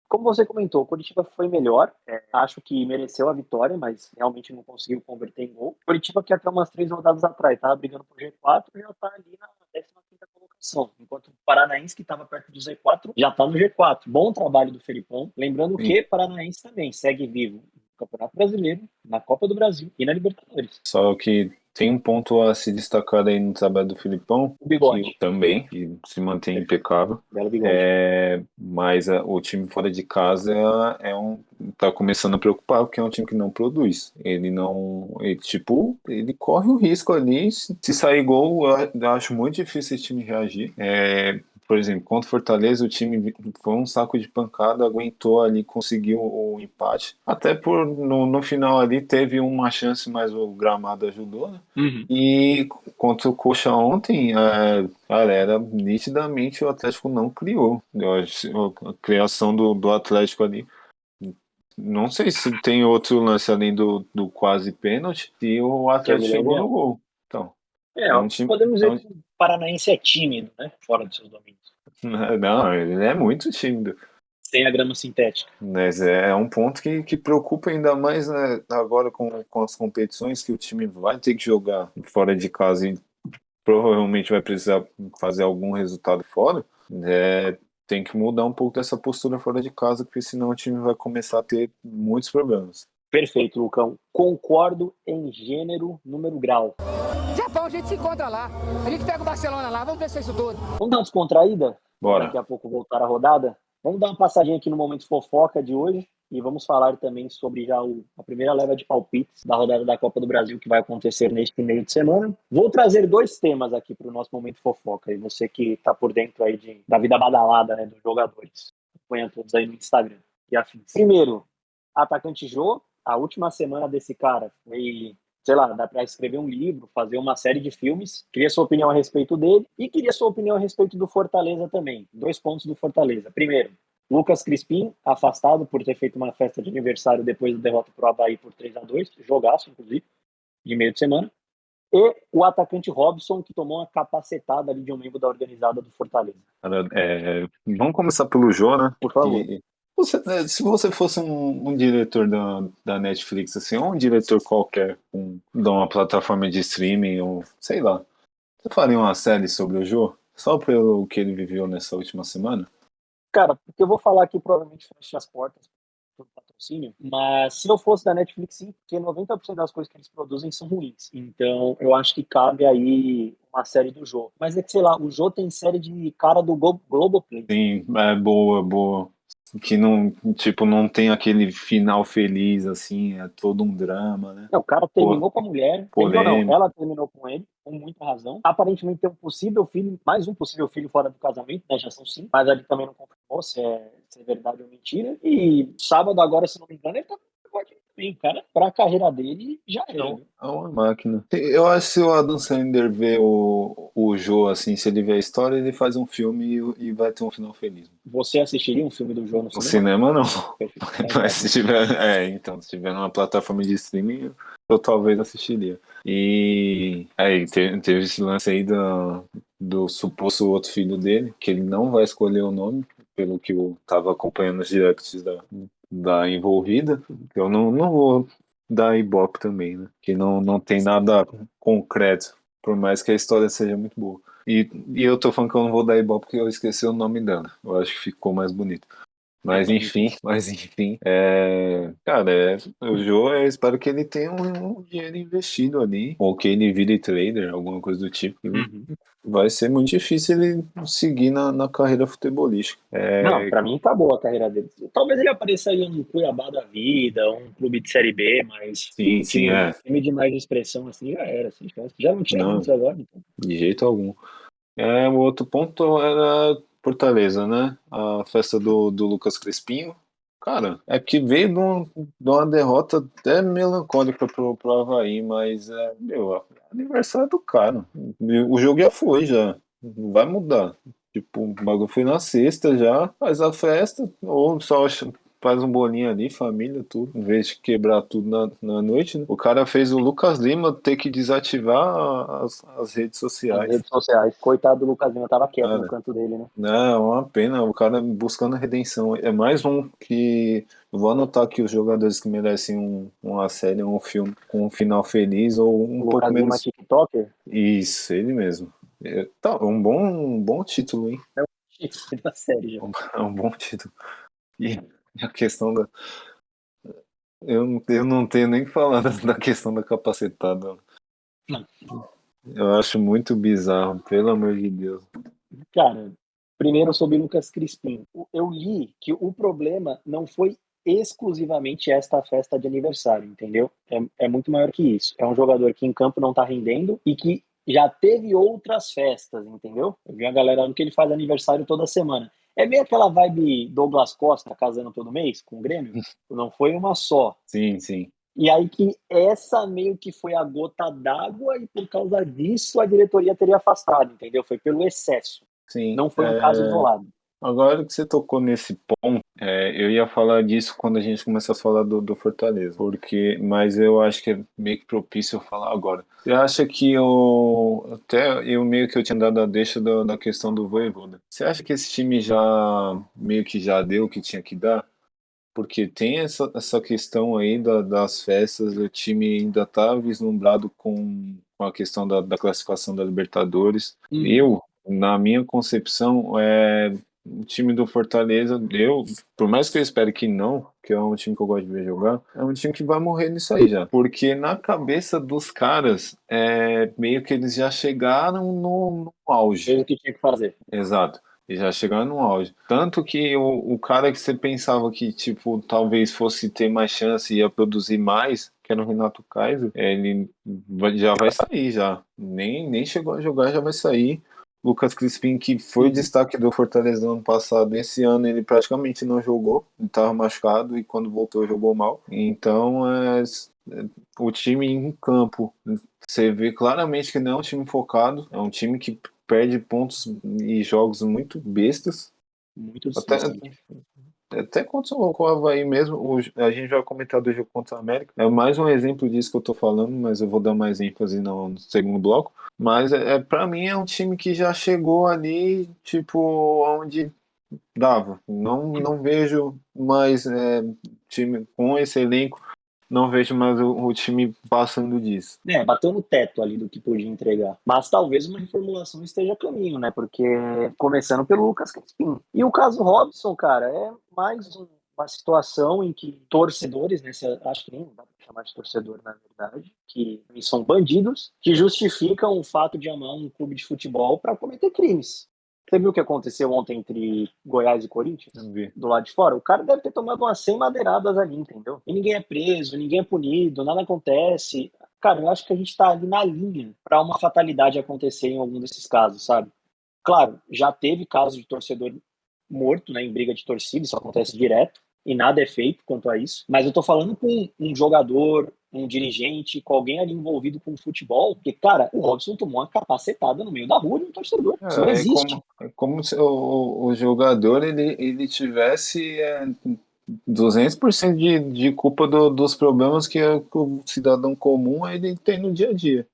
como você comentou, o Coritiba foi melhor. Acho que mereceu a vitória, mas realmente não conseguiu converter em gol. O Coritiba, que até umas 3 rodadas atrás estava brigando por G4, já está ali na 15ª colocação. Enquanto o Paranaense, que estava perto do Z4, já está no G4. Bom trabalho do Felipão. Lembrando que o Paranaense também segue vivo no Campeonato Brasileiro, na Copa do Brasil e na Libertadores. Só que tem um ponto a se destacar aí no trabalho do Filipão, O bigode. que se mantém impecável. Belo bigode. Mas o time fora de casa tá começando a preocupar, porque é um time que não produz. Ele corre o risco ali. Se sair gol, eu acho muito difícil esse time reagir. Por exemplo, contra o Fortaleza, o time foi um saco de pancada, aguentou ali, conseguiu o empate. Até no final ali teve uma chance, mas o gramado ajudou, né? Uhum. E contra o Coxa ontem, cara, era nitidamente o Atlético não criou. A criação do Atlético ali. Não sei se tem outro lance além do quase pênalti e o Atlético chegou no gol. Então, podemos dizer que o Paranaense é tímido, né? Fora dos seus domínios. Não, ele é muito tímido. Sem a grama sintética. Mas é um ponto que preocupa ainda mais, né, agora com as competições que o time vai ter que jogar fora de casa e provavelmente vai precisar fazer algum resultado fora. Tem que mudar um pouco dessa postura fora de casa, porque senão o time vai começar a ter muitos problemas. Perfeito, Lucão. Concordo em gênero, número, grau. Japão, a gente se encontra lá. A gente pega o Barcelona lá, vamos ver se é isso tudo. Vamos dar uma descontraída? Bora. Daqui a pouco voltar a rodada. Vamos dar uma passadinha aqui no Momento Fofoca de hoje e vamos falar também sobre já a primeira leva de palpites da rodada da Copa do Brasil que vai acontecer neste meio de semana. Vou trazer 2 temas aqui para o nosso Momento Fofoca, e você que está por dentro aí da vida badalada, né, dos jogadores. Acompanha todos aí no Instagram e afins. Primeiro, atacante Jô. A última semana desse cara foi, sei lá, dá para escrever um livro, fazer uma série de filmes. Queria sua opinião a respeito dele e queria sua opinião a respeito do Fortaleza também. 2 pontos do Fortaleza. Primeiro, Lucas Crispim, afastado por ter feito uma festa de aniversário depois da derrota para o Avaí por 3-2, jogaço, inclusive, de meio de semana. E o atacante Robson, que tomou uma capacetada ali de um membro da organizada do Fortaleza. Vamos começar pelo Jô, né? Por favor. Se você fosse um diretor da Netflix, assim, ou um diretor qualquer de uma plataforma de streaming, ou sei lá, você faria uma série sobre o Jô? Só pelo que ele viveu nessa última semana? Cara, porque eu vou falar aqui, provavelmente fecha as portas do patrocínio, mas se eu fosse da Netflix, sim, porque 90% das coisas que eles produzem são ruins. Então, eu acho que cabe aí uma série do Jô. Mas é que, sei lá, o Jô tem série de cara do Globoplay. Sim, boa. Que não tem aquele final feliz, assim, é todo um drama, né? Não, o cara terminou com a mulher, ela terminou com ele, com muita razão. Aparentemente tem mais um possível filho fora do casamento, né? Já são 5, mas ali também não confirmou se é verdade ou mentira. E sábado agora, se não me engano, ele tá com bem. O cara, pra carreira dele, já era. É uma máquina. Eu acho que se o Adam Sandler vê o Joe, assim, se ele vê a história, ele faz um filme e vai ter um final feliz. Você assistiria um filme do Joe no No cinema? cinema, não. Mas se tiver, então, se tiver numa plataforma de streaming, eu talvez assistiria. E aí, teve esse lance aí do suposto outro filho dele, que ele não vai escolher o nome, pelo que eu tava acompanhando os directs da envolvida. Eu não vou dar Ibope também, né? Que não tem nada concreto, por mais que a história seja muito boa. E eu tô falando que eu não vou dar Ibope porque eu esqueci o nome dela. Eu acho que ficou mais bonito. Mas enfim, cara, o Joe, eu espero que ele tenha um dinheiro investido ali, ou que ele vire trader, alguma coisa do tipo. Vai ser muito difícil ele seguir na carreira futebolística. Não, pra mim tá boa a carreira dele. Talvez ele apareça aí no Cuiabá da vida, um clube de Série B, mas Sim, time de mais expressão assim já era. Assim, já não tinha Não. muitos agora. Então. De jeito algum. O outro ponto era Fortaleza, né? A festa do Lucas Crespinho. Cara, é que veio de uma derrota até melancólica pro Avaí, mas aniversário do cara. O jogo já foi, já. Não vai mudar. Tipo, o bagulho foi na sexta já, faz a festa, ou só faz um bolinho ali, família, tudo, em vez de quebrar tudo na noite, né? O cara fez o Lucas Lima ter que desativar as redes As sociais. redes sociais. Coitado do Lucas Lima, tava quieto Cara, no canto dele, né? Não, é uma pena, o cara buscando a redenção. É mais um que. Eu vou anotar aqui os jogadores que merecem uma série, um filme com um final feliz ou um O pouco Lucas Lima menos. TikToker. Isso, ele mesmo. Tá, um bom título, hein? É o título da série já. É um bom título. E a questão da. Eu não tenho nem que falar da questão da capacetada. Não. Eu acho muito bizarro, pelo amor de Deus. Cara, primeiro sobre Lucas Crispim. Eu li que o problema não foi exclusivamente esta festa de aniversário, entendeu? É muito maior que isso. É um jogador que em campo não tá rendendo e que já teve outras festas, entendeu? Eu vi a galera falando que ele faz aniversário toda semana. É meio aquela vibe Douglas Costa casando todo mês com o Grêmio? Não foi uma só. Sim, sim. E aí que essa meio que foi a gota d'água e por causa disso a diretoria teria afastado, entendeu? Foi pelo excesso. Sim. Não foi um caso isolado. Agora que você tocou nesse ponto, eu ia falar disso quando a gente começar a falar do Fortaleza, mas eu acho que é meio que propício eu falar agora. Você acha que até eu meio que eu tinha dado a deixa da questão do Vojvoda. Você acha que esse time já meio que já deu o que tinha que dar? Porque tem essa questão aí das festas, o time ainda tá vislumbrado com a questão da classificação da Libertadores. Na minha concepção, o time do Fortaleza, por mais que eu espere que não, que é um time que eu gosto de ver jogar, é um time que vai morrer nisso aí já. Porque na cabeça dos caras, meio que eles já chegaram no auge. Fez o que tinha que fazer. Exato. E já chegaram no auge. Tanto que o cara que você pensava que, tipo, talvez fosse ter mais chance e ia produzir mais, que era o Renato Kaiser, ele já vai sair já. Nem chegou a jogar, já vai sair. Lucas Crispim, que foi o destaque do Fortaleza no ano passado, esse ano ele praticamente não jogou, ele estava machucado e quando voltou jogou mal. Então, o time em campo, você vê claramente que não é um time focado, é um time que perde pontos e jogos muito bestas. Muito Até contra o Avaí mesmo, a gente vai comentar do jogo contra o América. É mais um exemplo disso que eu tô falando, mas eu vou dar mais ênfase no segundo bloco. Mas para mim é um time que já chegou ali, tipo, onde dava. Não vejo mais time com esse elenco. Não vejo mais o time passando disso. Bateu no teto ali do que podia entregar. Mas talvez uma reformulação esteja a caminho, né? Porque começando pelo Lucas Crispim. E o caso Robson, cara, é mais uma situação em que torcedores, né? Acho que nem dá pra chamar de torcedor, na verdade, que são bandidos, que justificam o fato de amar um clube de futebol para cometer crimes. Você viu o que aconteceu ontem entre Goiás e Corinthians? Do lado de fora? O cara deve ter tomado umas 100 madeiradas ali, entendeu? E ninguém é preso, ninguém é punido, nada acontece. Cara, eu acho que a gente tá ali na linha para uma fatalidade acontecer em algum desses casos, sabe? Claro, já teve casos de torcedor morto, né, em briga de torcida, isso acontece direto. e nada é feito quanto a isso. Mas eu tô falando com um jogador, um dirigente, com alguém ali envolvido com o futebol, porque, cara, o Robson tomou uma capacetada no meio da rua de um torcedor. Isso não existe. É como se o jogador ele tivesse 200% de culpa dos problemas que o cidadão comum ele tem no dia a dia.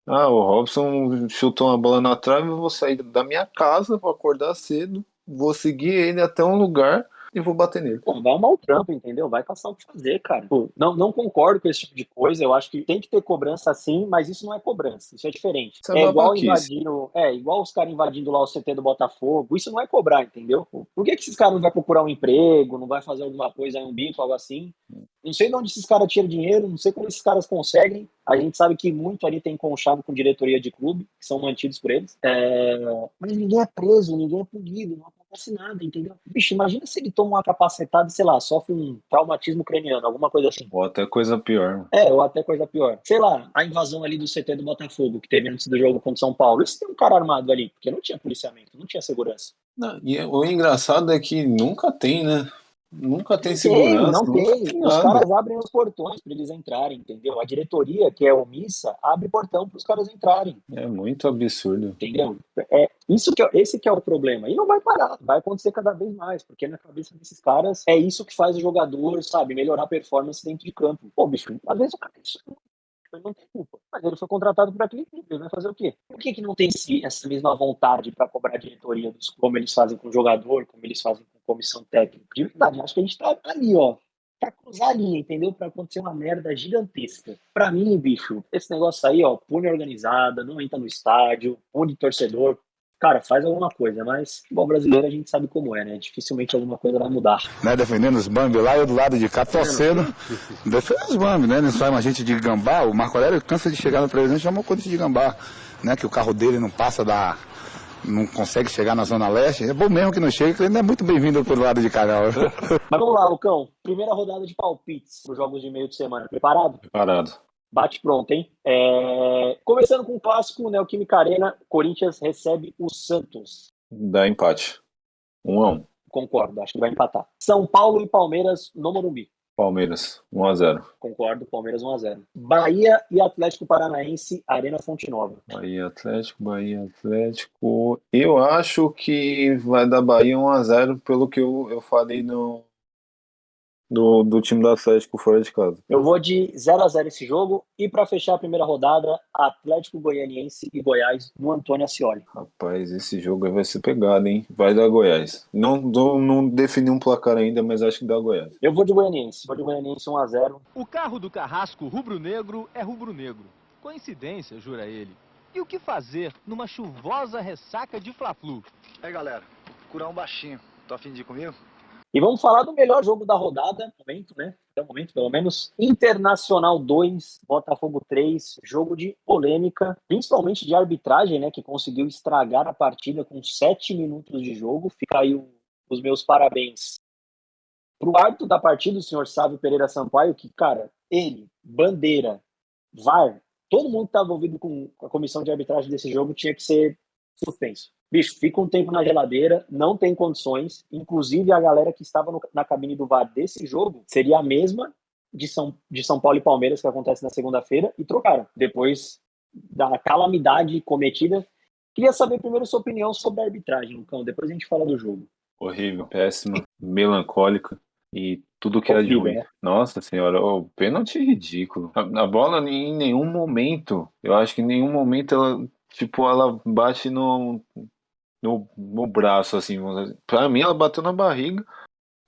O Robson chutou uma bola na trave, eu vou sair da minha casa, vou acordar cedo, vou seguir ele até um lugar e vou bater nele. Pô, vai arrumar o trampo, entendeu? Vai passar o que fazer, cara. Pô, não concordo com esse tipo de coisa. Eu acho que tem que ter cobrança sim, mas isso não é cobrança. Isso é diferente. Isso é babaquice. Igual os caras invadindo lá o CT do Botafogo. Isso não é cobrar, entendeu? Por que esses caras não vão procurar um emprego, não vai fazer alguma coisa, um bico, algo assim? Não sei de onde esses caras tiram dinheiro, não sei como esses caras conseguem. A gente sabe que muito ali tem conchavo com diretoria de clube, que são mantidos por eles. Mas ninguém é preso, ninguém é punido, não acontece nada, entendeu? Bicho, imagina se ele toma uma capacetada, sei lá, sofre um traumatismo craniano, alguma coisa assim. Ou até coisa pior. Ou até coisa pior. Sei lá, a invasão ali do CT do Botafogo, que teve antes do jogo contra o São Paulo. E se tem um cara armado ali? Porque não tinha policiamento, não tinha segurança. Não, e o engraçado é que nunca tem, né? Nunca tem segurança. Não tem. Os caras abrem os portões para eles entrarem, entendeu? A diretoria, que é omissa, abre portão para os caras entrarem. É muito absurdo. Entendeu? Esse que é o problema. E não vai parar, vai acontecer cada vez mais, porque na cabeça desses caras é isso que faz o jogador, sabe, melhorar a performance dentro de campo. Pô, bicho, às vezes o cara ele não tem culpa, mas ele foi contratado por aquele clube, ele vai fazer o quê? Por que não tem essa mesma vontade para cobrar a diretoria dos como eles fazem com o jogador, como eles fazem com a comissão técnica? De verdade, acho que a gente tá ali, ó, pra cruzar a linha, entendeu? Pra acontecer uma merda gigantesca. Pra mim, bicho, esse negócio aí, ó, pune organizada, não entra no estádio, pune torcedor. Cara, faz alguma coisa, mas futebol brasileiro a gente sabe como é, né? Dificilmente alguma coisa vai mudar. Né, defendendo os Bambi lá, eu do lado de cá torcendo. Defendendo os Bambi, né? Eles chamam a gente de gambá. O Marco Aurélio cansa de chegar no televisão e chama a gente de gambá. Né? Que o carro dele não passa não consegue chegar na Zona Leste. É bom mesmo que não chegue, que ele não é muito bem-vindo pelo lado de cá, não. Mas vamos lá, Lucão. Primeira rodada de palpites para os jogos de meio de semana. Preparado? Preparado. Bate pronto, hein? Começando com o clássico, Neoquímica Arena, Corinthians recebe o Santos. Dá empate. 1-1. Concordo, acho que vai empatar. São Paulo e Palmeiras no Morumbi. Palmeiras, 1-0. Concordo, Palmeiras 1-0. Bahia e Atlético Paranaense, Arena Fonte Nova. Bahia, Atlético. Eu acho que vai dar Bahia 1-0 pelo que eu falei do time do Atlético fora de casa. Eu vou de 0-0 esse jogo. E para fechar a primeira rodada, Atlético Goianiense e Goiás no Antônio Ascioli. Rapaz, esse jogo vai ser pegado, hein? Vai dar Goiás. Não defini um placar ainda, mas acho que dá Goiás. Eu vou de Goianiense. 1-0. O carro do Carrasco rubro-negro é rubro-negro. Coincidência, jura ele. E o que fazer numa chuvosa ressaca de Fla-Flu? Aí, galera, curar um baixinho. Tô a fim de ir comigo? E vamos falar do melhor jogo da rodada, até o momento, pelo menos. Internacional 2, Botafogo 3, jogo de polêmica, principalmente de arbitragem, né, que conseguiu estragar a partida com 7 minutos de jogo. Fica aí os meus parabéns pro árbitro da partida, o senhor Sávio Pereira Sampaio, que, cara, ele, Bandeira, VAR, todo mundo que estava envolvido com a comissão de arbitragem desse jogo tinha que ser suspenso. Bicho, fica um tempo na geladeira, não tem condições. Inclusive, a galera que estava na cabine do VAR desse jogo seria a mesma de São Paulo e Palmeiras, que acontece na segunda-feira, e trocaram. Depois da calamidade cometida. Queria saber primeiro sua opinião sobre a arbitragem, Lucão. Depois a gente fala do jogo. Horrível, péssima, melancólica e tudo que era de ruim. Né? Nossa senhora, o pênalti é ridículo. A bola em nenhum momento, eu acho que em nenhum momento ela bate no braço, assim. Pra mim, ela bateu na barriga.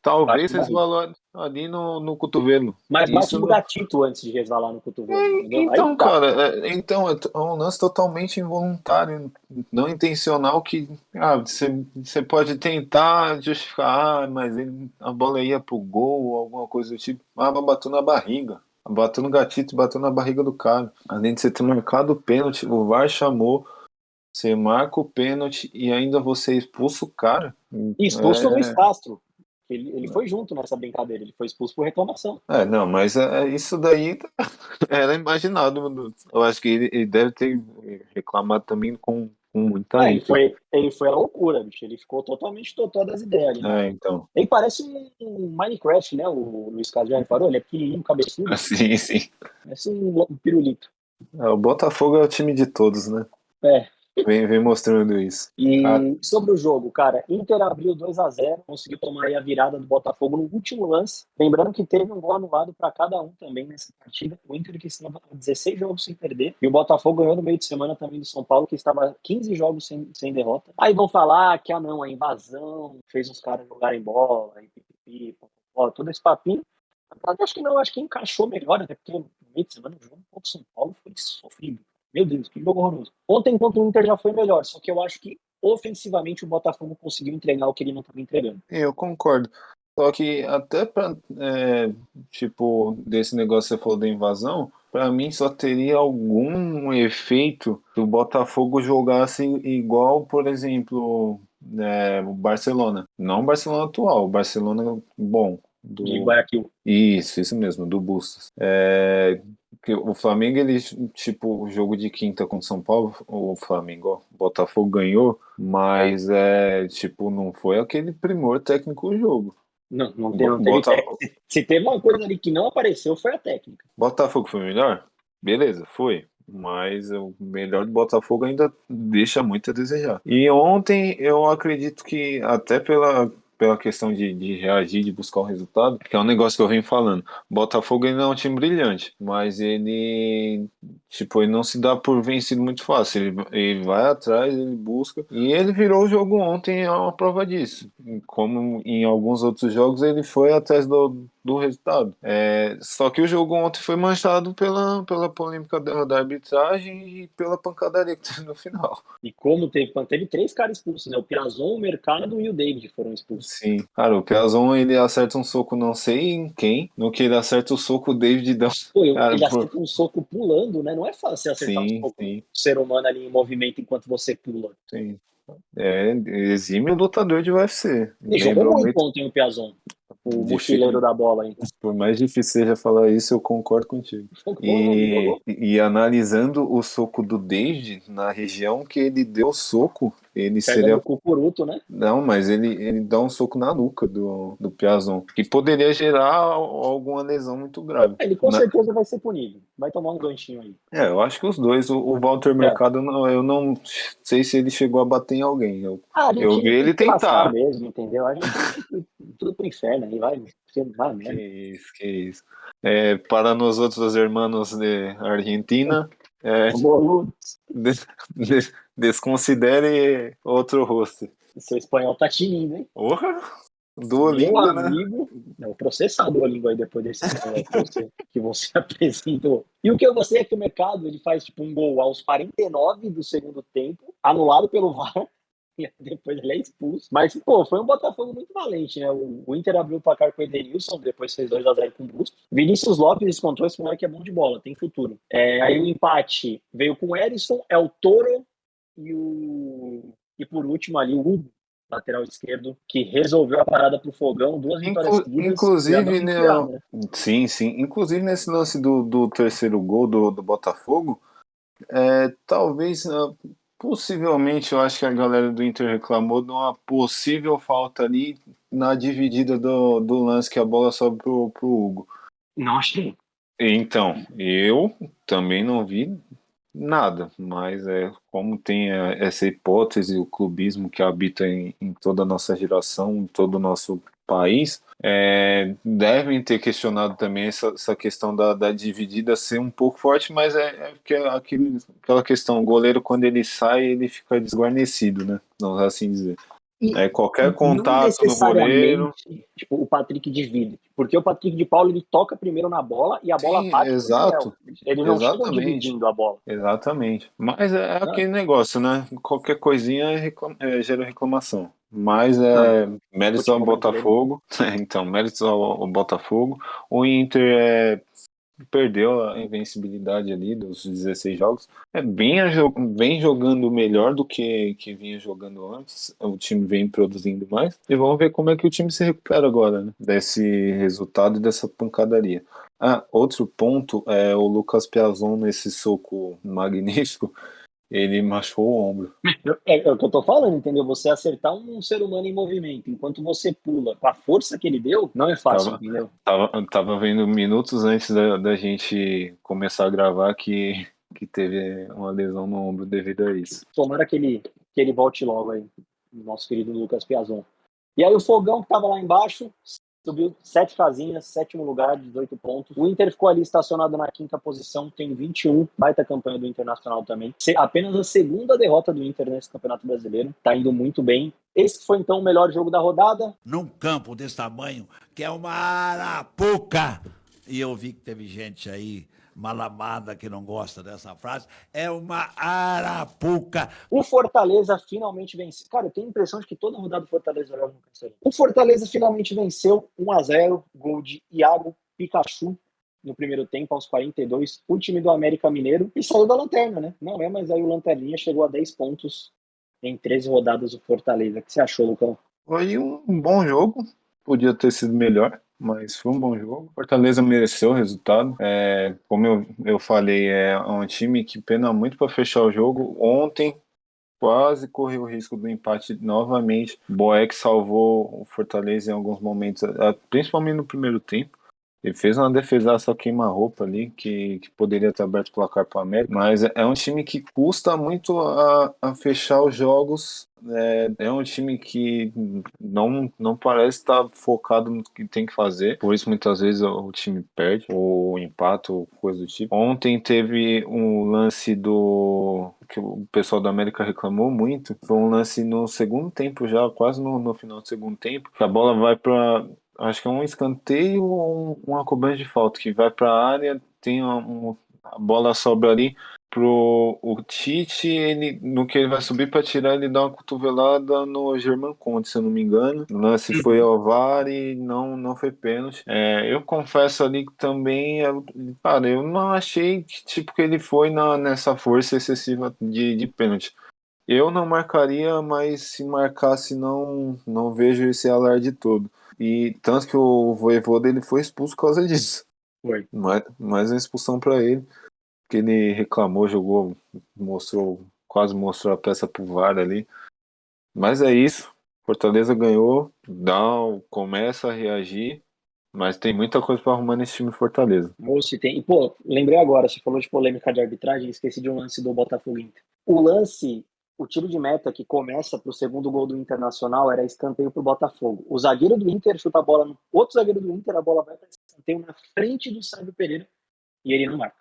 Talvez resvalou ali no cotovelo. Mas bate no gatito antes de resvalar no cotovelo. Então, cara, é um lance totalmente involuntário, não intencional, que você pode tentar justificar, mas a bola ia pro gol ou alguma coisa do tipo. Ela bateu na barriga. Bateu no gatito, bateu na barriga do cara. Além de você ter marcado o pênalti, o VAR chamou. Você marca o pênalti e ainda você expulsa o cara. Expulso o Luiz Castro. Ele foi junto nessa brincadeira. Ele foi expulso por reclamação. Não, mas isso daí era imaginado. Eu acho que ele deve ter reclamado também com com muita Ele foi a loucura, bicho. Ele ficou totalmente totó das ideias ali, né? então. Ele parece um Minecraft, né? O Luiz Carlos já reparou? Ele é pequenininho, cabeçudo. Sim. Parece um pirulito. O Botafogo é o time de todos, né? Vem mostrando isso. E sobre o jogo, cara, Inter abriu 2-0, conseguiu tomar aí a virada do Botafogo no último lance. Lembrando que teve um gol anulado para cada um também nessa partida. O Inter que estava 16 jogos sem perder. E o Botafogo ganhou no meio de semana também do São Paulo, que estava 15 jogos sem derrota. Aí vão falar que, não, a invasão fez os caras jogarem bola, e pipipi, todo esse papinho. Mas acho que não, acho que encaixou melhor, até porque no meio de semana o jogo contra o São Paulo foi sofrido. Meu Deus, que jogo horroroso. Ontem contra o Inter já foi melhor, só que eu acho que ofensivamente o Botafogo conseguiu entregar o que ele não estava entregando. Eu concordo. Só que até pra, desse negócio que você falou da invasão, pra mim só teria algum efeito se o Botafogo jogasse igual, por exemplo, o Barcelona. Não o Barcelona atual, o Barcelona bom. De Guayaquil. Isso mesmo, do Bustos. Que o Flamengo, ele, o jogo de quinta contra o São Paulo, o Flamengo, o Botafogo ganhou, mas não foi aquele primor técnico do jogo. Não teve técnica. Se teve uma coisa ali que não apareceu, foi a técnica. Botafogo foi melhor? Beleza, foi. Mas o melhor do Botafogo ainda deixa muito a desejar. E ontem eu acredito que até pela questão de reagir, de buscar o resultado, que é um negócio que eu venho falando. O Botafogo ele não é um time brilhante, mas ele não se dá por vencido muito fácil. Ele vai atrás, ele busca. E ele virou o jogo ontem, é uma prova disso. Como em alguns outros jogos, ele foi atrás do resultado. Só que o jogo ontem foi manchado pela polêmica da arbitragem e pela pancadaria que teve no final. E como teve 3 caras expulsos, né? O Piazon, o Mercado e o David foram expulsos. Sim, cara, o Piazon ele acerta um soco não sei em quem, no que ele acerta o soco, o David dá ele acerta um soco pulando, né? Não é fácil acertar um soco do ser humano ali em movimento enquanto você pula. Sim. Exime o lutador de UFC. Ele jogou muito ontem o Piazon, o mochileiro da bola aí. Por mais difícil seja falar isso, eu concordo contigo. E analisando o soco do David, na região que ele deu o soco, ele seria... o Cucuruto, né? Não, mas ele dá um soco na nuca do Piazon, que poderia gerar alguma lesão muito grave. Ele com certeza vai ser punido. Vai tomar um ganchinho aí. Eu acho que os dois. O Walter Mercado, eu não sei se ele chegou a bater em alguém. Eu vi ele tentar. Mesmo, entendeu? A gente tudo pro inferno aí, vai mesmo. Que isso. Para nós outros irmãos de Argentina, desconsidere outro rosto. Seu espanhol tá tinindo, hein? Porra! Duolingo, né? Amigo, vou processar Duolingo aí depois desse que você apresentou. E o que eu gostei é que o Mercado ele faz um gol aos 49 do segundo tempo, anulado pelo VAR, e depois ele é expulso. Mas, foi um Botafogo muito valente, né? O Inter abriu o placar com o Edenilson, depois fez 2-0 com o Bustos. Vinícius Lopes descontou, esse moleque é bom de bola, tem futuro. Aí o empate veio com o Erisson, o Toro e por último ali o Hugo, lateral esquerdo, que resolveu a parada pro Fogão, 2 vitórias seguidas. Inclusive, né? Sim. Inclusive nesse lance do terceiro gol do Botafogo, talvez, possivelmente, eu acho que a galera do Inter reclamou de uma possível falta ali na dividida do lance que a bola sobe pro Hugo. Não achei. Então, eu também não vi nada, mas como tem essa hipótese, o clubismo que habita em toda a nossa geração, em todo o nosso país, devem ter questionado também essa questão da dividida ser um pouco forte, mas aquela questão, o goleiro quando ele sai, ele fica desguarnecido, né? Vamos assim dizer. Qualquer contato no goleiro. O Patrick divide. Porque o Patrick de Paulo ele toca primeiro na bola e a bola bate. Exato. Ele não chega dividindo a bola. Exatamente. Mas aquele negócio, né? Qualquer coisinha gera reclamação. Mas méritos ao Botafogo. Então, méritos ao Botafogo. O Inter perdeu a invencibilidade ali dos 16 jogos. Vem jogando melhor do que vinha jogando antes. O time vem produzindo mais. E vamos ver como é que o time se recupera agora, né? Desse resultado e dessa pancadaria. Outro ponto é o Lucas Piazon nesse soco magnífico. ele machucou o ombro. É o que eu tô falando, entendeu? Você acertar um ser humano em movimento enquanto você pula com a força que ele deu, não é fácil, entendeu? Tava vendo minutos antes da gente começar a gravar que teve uma lesão no ombro devido a isso. Tomara que ele volte logo aí, nosso querido Lucas Piazon. E aí o Fogão que tava lá embaixo, subiu 7 casinhas, 7º lugar, 18 pontos. O Inter ficou ali estacionado na 5ª posição, tem 21, baita campanha do Internacional também. Apenas a 2ª derrota do Inter nesse Campeonato Brasileiro, tá indo muito bem. Esse foi então o melhor jogo da rodada. Num campo desse tamanho, que é uma arapuca, e eu vi que teve gente aí malamada que não gosta dessa frase, é uma arapuca. O Fortaleza finalmente venceu. Cara, eu tenho a impressão de que toda rodada do Fortaleza joga no Cancelão. O Fortaleza finalmente venceu 1-0, gol de Iago Pikachu no primeiro tempo, aos 42, o time do América Mineiro, e saiu da lanterna, né? Não é, mas aí o Lanterninha chegou a 10 pontos em 13 rodadas do Fortaleza. O que você achou, Lucão? Foi um bom jogo, podia ter sido melhor, mas foi um bom jogo. Fortaleza mereceu o resultado. Como eu falei, é um time que pena muito para fechar o jogo. Ontem quase correu o risco do empate novamente. Boeck salvou o Fortaleza em alguns momentos, principalmente no primeiro tempo. Ele fez uma defesaça queima-roupa ali, que poderia ter aberto o placar para o América. Mas é um time que custa muito a fechar os jogos. É um time que não parece estar focado no que tem que fazer. Por isso, muitas vezes, o time perde, ou empata, ou coisa do tipo. Ontem teve um lance que o pessoal da América reclamou muito. Foi um lance no segundo tempo já, quase no final do segundo tempo, que a bola vai para... Acho que é um escanteio ou uma cobrança de falta que vai para a área, tem a bola sobra ali pro o Tite, no que ele vai subir para tirar, ele dá uma cotovelada no Germán Conte, se eu não me engano. O lance foi ao VAR e não foi pênalti. Eu confesso ali que também, cara, eu não achei que ele foi nessa força excessiva de pênalti. Eu não marcaria, mas se marcasse, não vejo esse alarde todo. E tanto que o Voivoda ele foi expulso por causa disso. Foi. Mais uma expulsão para ele, porque ele reclamou, jogou, quase mostrou a peça pro VAR ali. Mas é isso. Fortaleza ganhou, começa a reagir, mas tem muita coisa para arrumar nesse time Fortaleza. Lembrei agora, você falou de polêmica de arbitragem, esqueci de um lance do Botafogo Inter. O tiro de meta que começa pro segundo gol do Internacional era escanteio pro Botafogo. O zagueiro do Inter chuta a bola no outro zagueiro do Inter, a bola vai para escanteio na frente do Sérgio Pereira e ele não marca.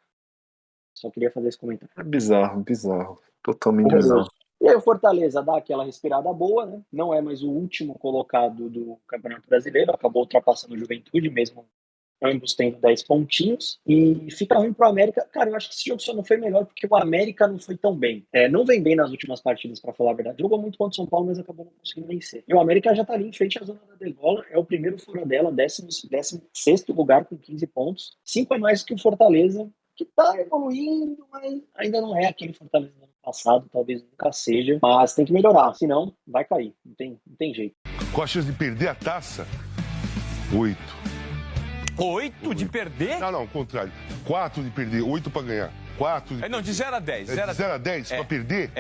Só queria fazer esse comentário. É bizarro. Totalmente bizarro. E aí o Fortaleza dá aquela respirada boa, né? Não é mais o último colocado do Campeonato Brasileiro, acabou ultrapassando o Juventude, mesmo ambos tendo 10 pontinhos, e fica ruim pro América. Cara, eu acho que esse jogo só não foi melhor porque o América não foi tão bem. Não vem bem nas últimas partidas, para falar a verdade. Jogou muito contra o São Paulo, mas acabou não conseguindo vencer. E o América já tá ali em frente à zona da degola, é o primeiro fora dela, 16º lugar com 15 pontos. 5 a mais que o Fortaleza, que tá evoluindo, mas ainda não é aquele Fortaleza do ano passado, talvez nunca seja, mas tem que melhorar, senão vai cair, não tem jeito. Qual a chance de perder a taça? 8. 8 de perder? Não, o contrário. 4 de perder, 8 para ganhar. 4 de... Não, de 0 a 10. De 0 a 10 para perder?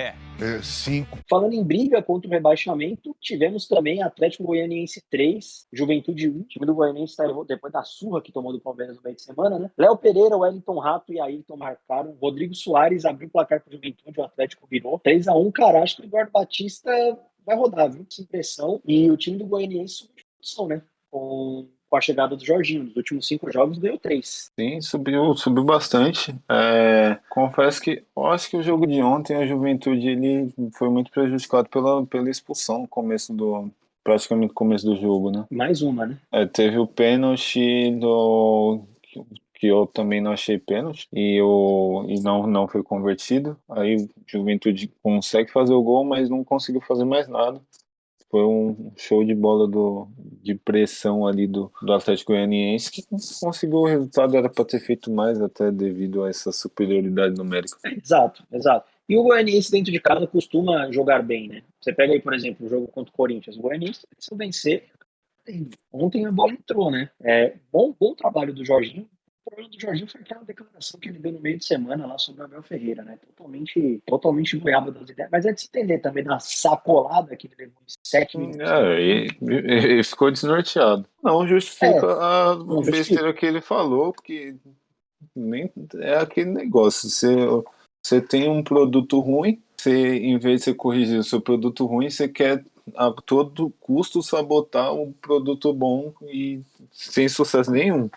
5. Falando em briga contra o rebaixamento, tivemos também Atlético Goianiense 3, Juventude 1. O time do Goianiense saiu depois da surra que tomou do Palmeiras no meio de semana, né? Léo Pereira, Wellington Rato e Ayrton marcaram. Rodrigo Soares abriu o placar para o Juventude, o Atlético virou 3-1. Cara, acho que o Eduardo Batista vai rodar, viu? Sem pressão. E o time do Goianiense subiu de posição, né? Com a chegada do Jorginho. Nos últimos 5 jogos ganhou 3. Sim, subiu bastante. Confesso que eu acho que o jogo de ontem, a Juventude, ele foi muito prejudicado pela expulsão praticamente no começo do jogo, né? Mais uma, né? Teve o pênalti que eu também não achei pênalti e não foi convertido. Aí o Juventude consegue fazer o gol, mas não conseguiu fazer mais nada. Foi um show de bola de pressão ali do Atlético Goianiense, que conseguiu o resultado, era para ter feito mais até devido a essa superioridade numérica. Exato. E o Goianiense dentro de casa costuma jogar bem, né? Você pega aí, por exemplo, o jogo contra o Corinthians. O Goianiense precisa vencer. Ontem a bola entrou, né? Bom trabalho do Jorginho. problema do Jorginho foi aquela declaração que ele deu no meio de semana lá sobre o Abel Ferreira, né? Totalmente goiaba das ideias. Mas é de se entender também da sacolada que ele levou em 7 minutos. Ele ficou desnorteado. Não justifica a besteira que ele falou, porque nem é aquele negócio. Você tem um produto ruim, você, em vez de você corrigir o seu produto ruim, você quer a todo custo sabotar um produto bom e sem sucesso nenhum.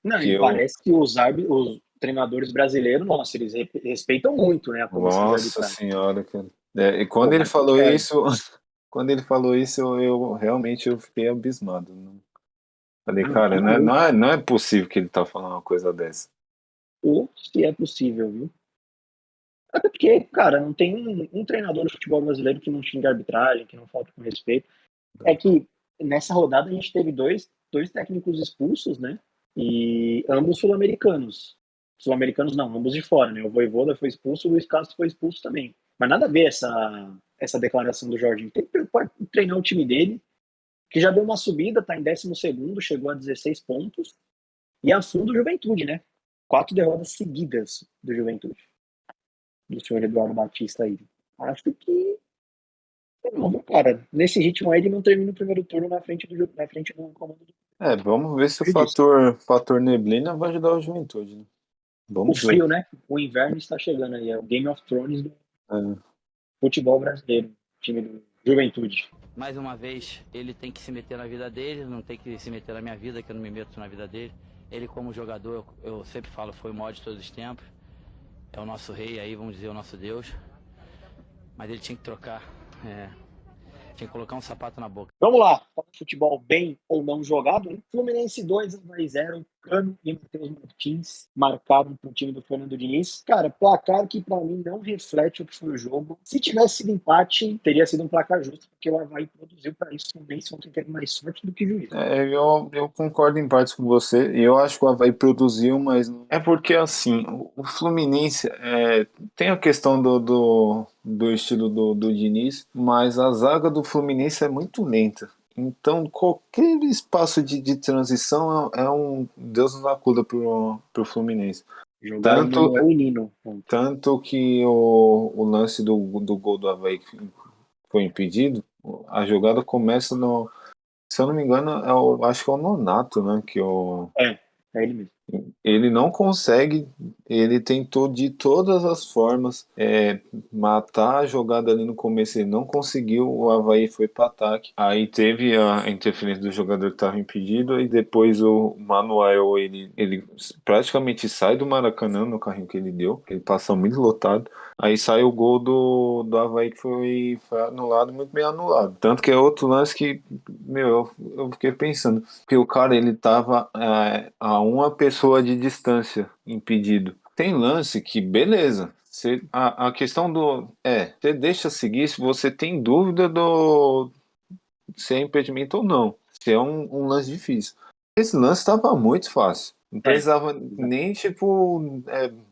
Não, e parece que os treinadores brasileiros, nossa, eles respeitam muito, né, a comissão de Nossa arbitragem. senhora, cara. E quando ele falou isso, eu realmente fiquei abismado. Falei, cara, não é possível que ele tá falando uma coisa dessa. Ou se é possível, viu? Até porque, cara, não tem um treinador de futebol brasileiro que não xinga a arbitragem, que não falta com respeito. É que nessa rodada a gente teve dois técnicos expulsos, né? E ambos sul-americanos. Sul-americanos não, ambos de fora, né? O Vojvoda foi expulso, o Luiz Castro foi expulso também. Mas nada a ver essa declaração do Jorginho. Tem que treinar o time dele, que já deu uma subida, tá em 12º, chegou a 16 pontos. E afunda o Juventude, né? 4 derrotas seguidas do Juventude. Do senhor Eduardo Batista aí. Acho que não, cara, nesse ritmo aí ele não termina o primeiro turno na frente do comando do... Vamos ver se o fator neblina vai ajudar o Juventude, né? Vamos ver. Frio, né? O inverno está chegando aí, é o Game of Thrones do futebol brasileiro, time do Juventude. Mais uma vez, ele tem que se meter na vida dele, não tem que se meter na minha vida, que eu não me meto na vida dele. Ele como jogador, eu sempre falo, foi o maior de todos os tempos. É o nosso rei aí, vamos dizer, o nosso Deus. Mas ele tinha que trocar, tinha que colocar um sapato na boca. Vamos lá, futebol bem ou não jogado, hein? Fluminense 2, Avaí 0, Cano e Matheus Martins marcaram pro time do Fernando Diniz. Cara, placar que pra mim não reflete o que foi o jogo. Se tivesse sido empate, teria sido um placar justo, porque o Avaí produziu pra isso. O Fluminense ontem teve mais sorte do que juízo. Eu concordo em partes com você. Eu acho que o Avaí produziu, mas é porque assim, o Fluminense tem a questão do estilo do Diniz, mas a zaga do Fluminense é muito lenta. Então, qualquer espaço de transição é um Deus nos acuda pro Fluminense. Tanto que o lance do gol do Avaí foi impedido, a jogada começa no... Se eu não me engano, acho que é o Nonato, né? É ele mesmo. Ele não consegue, ele tentou de todas as formas matar a jogada ali no começo, ele não conseguiu, o Avaí foi para ataque, aí teve a interferência do jogador que estava impedido, e depois o Manuel, ele praticamente sai do Maracanã no carrinho que ele deu, ele passa muito lotado, aí sai o gol do Avaí que foi anulado, muito bem anulado, tanto que é outro lance que, eu fiquei pensando, porque o cara, ele tava a uma pessoa de distância impedido. Tem lance que, beleza, a questão você deixa seguir se você tem dúvida se é impedimento ou não, se é um lance difícil. Esse lance estava muito fácil, não precisava nem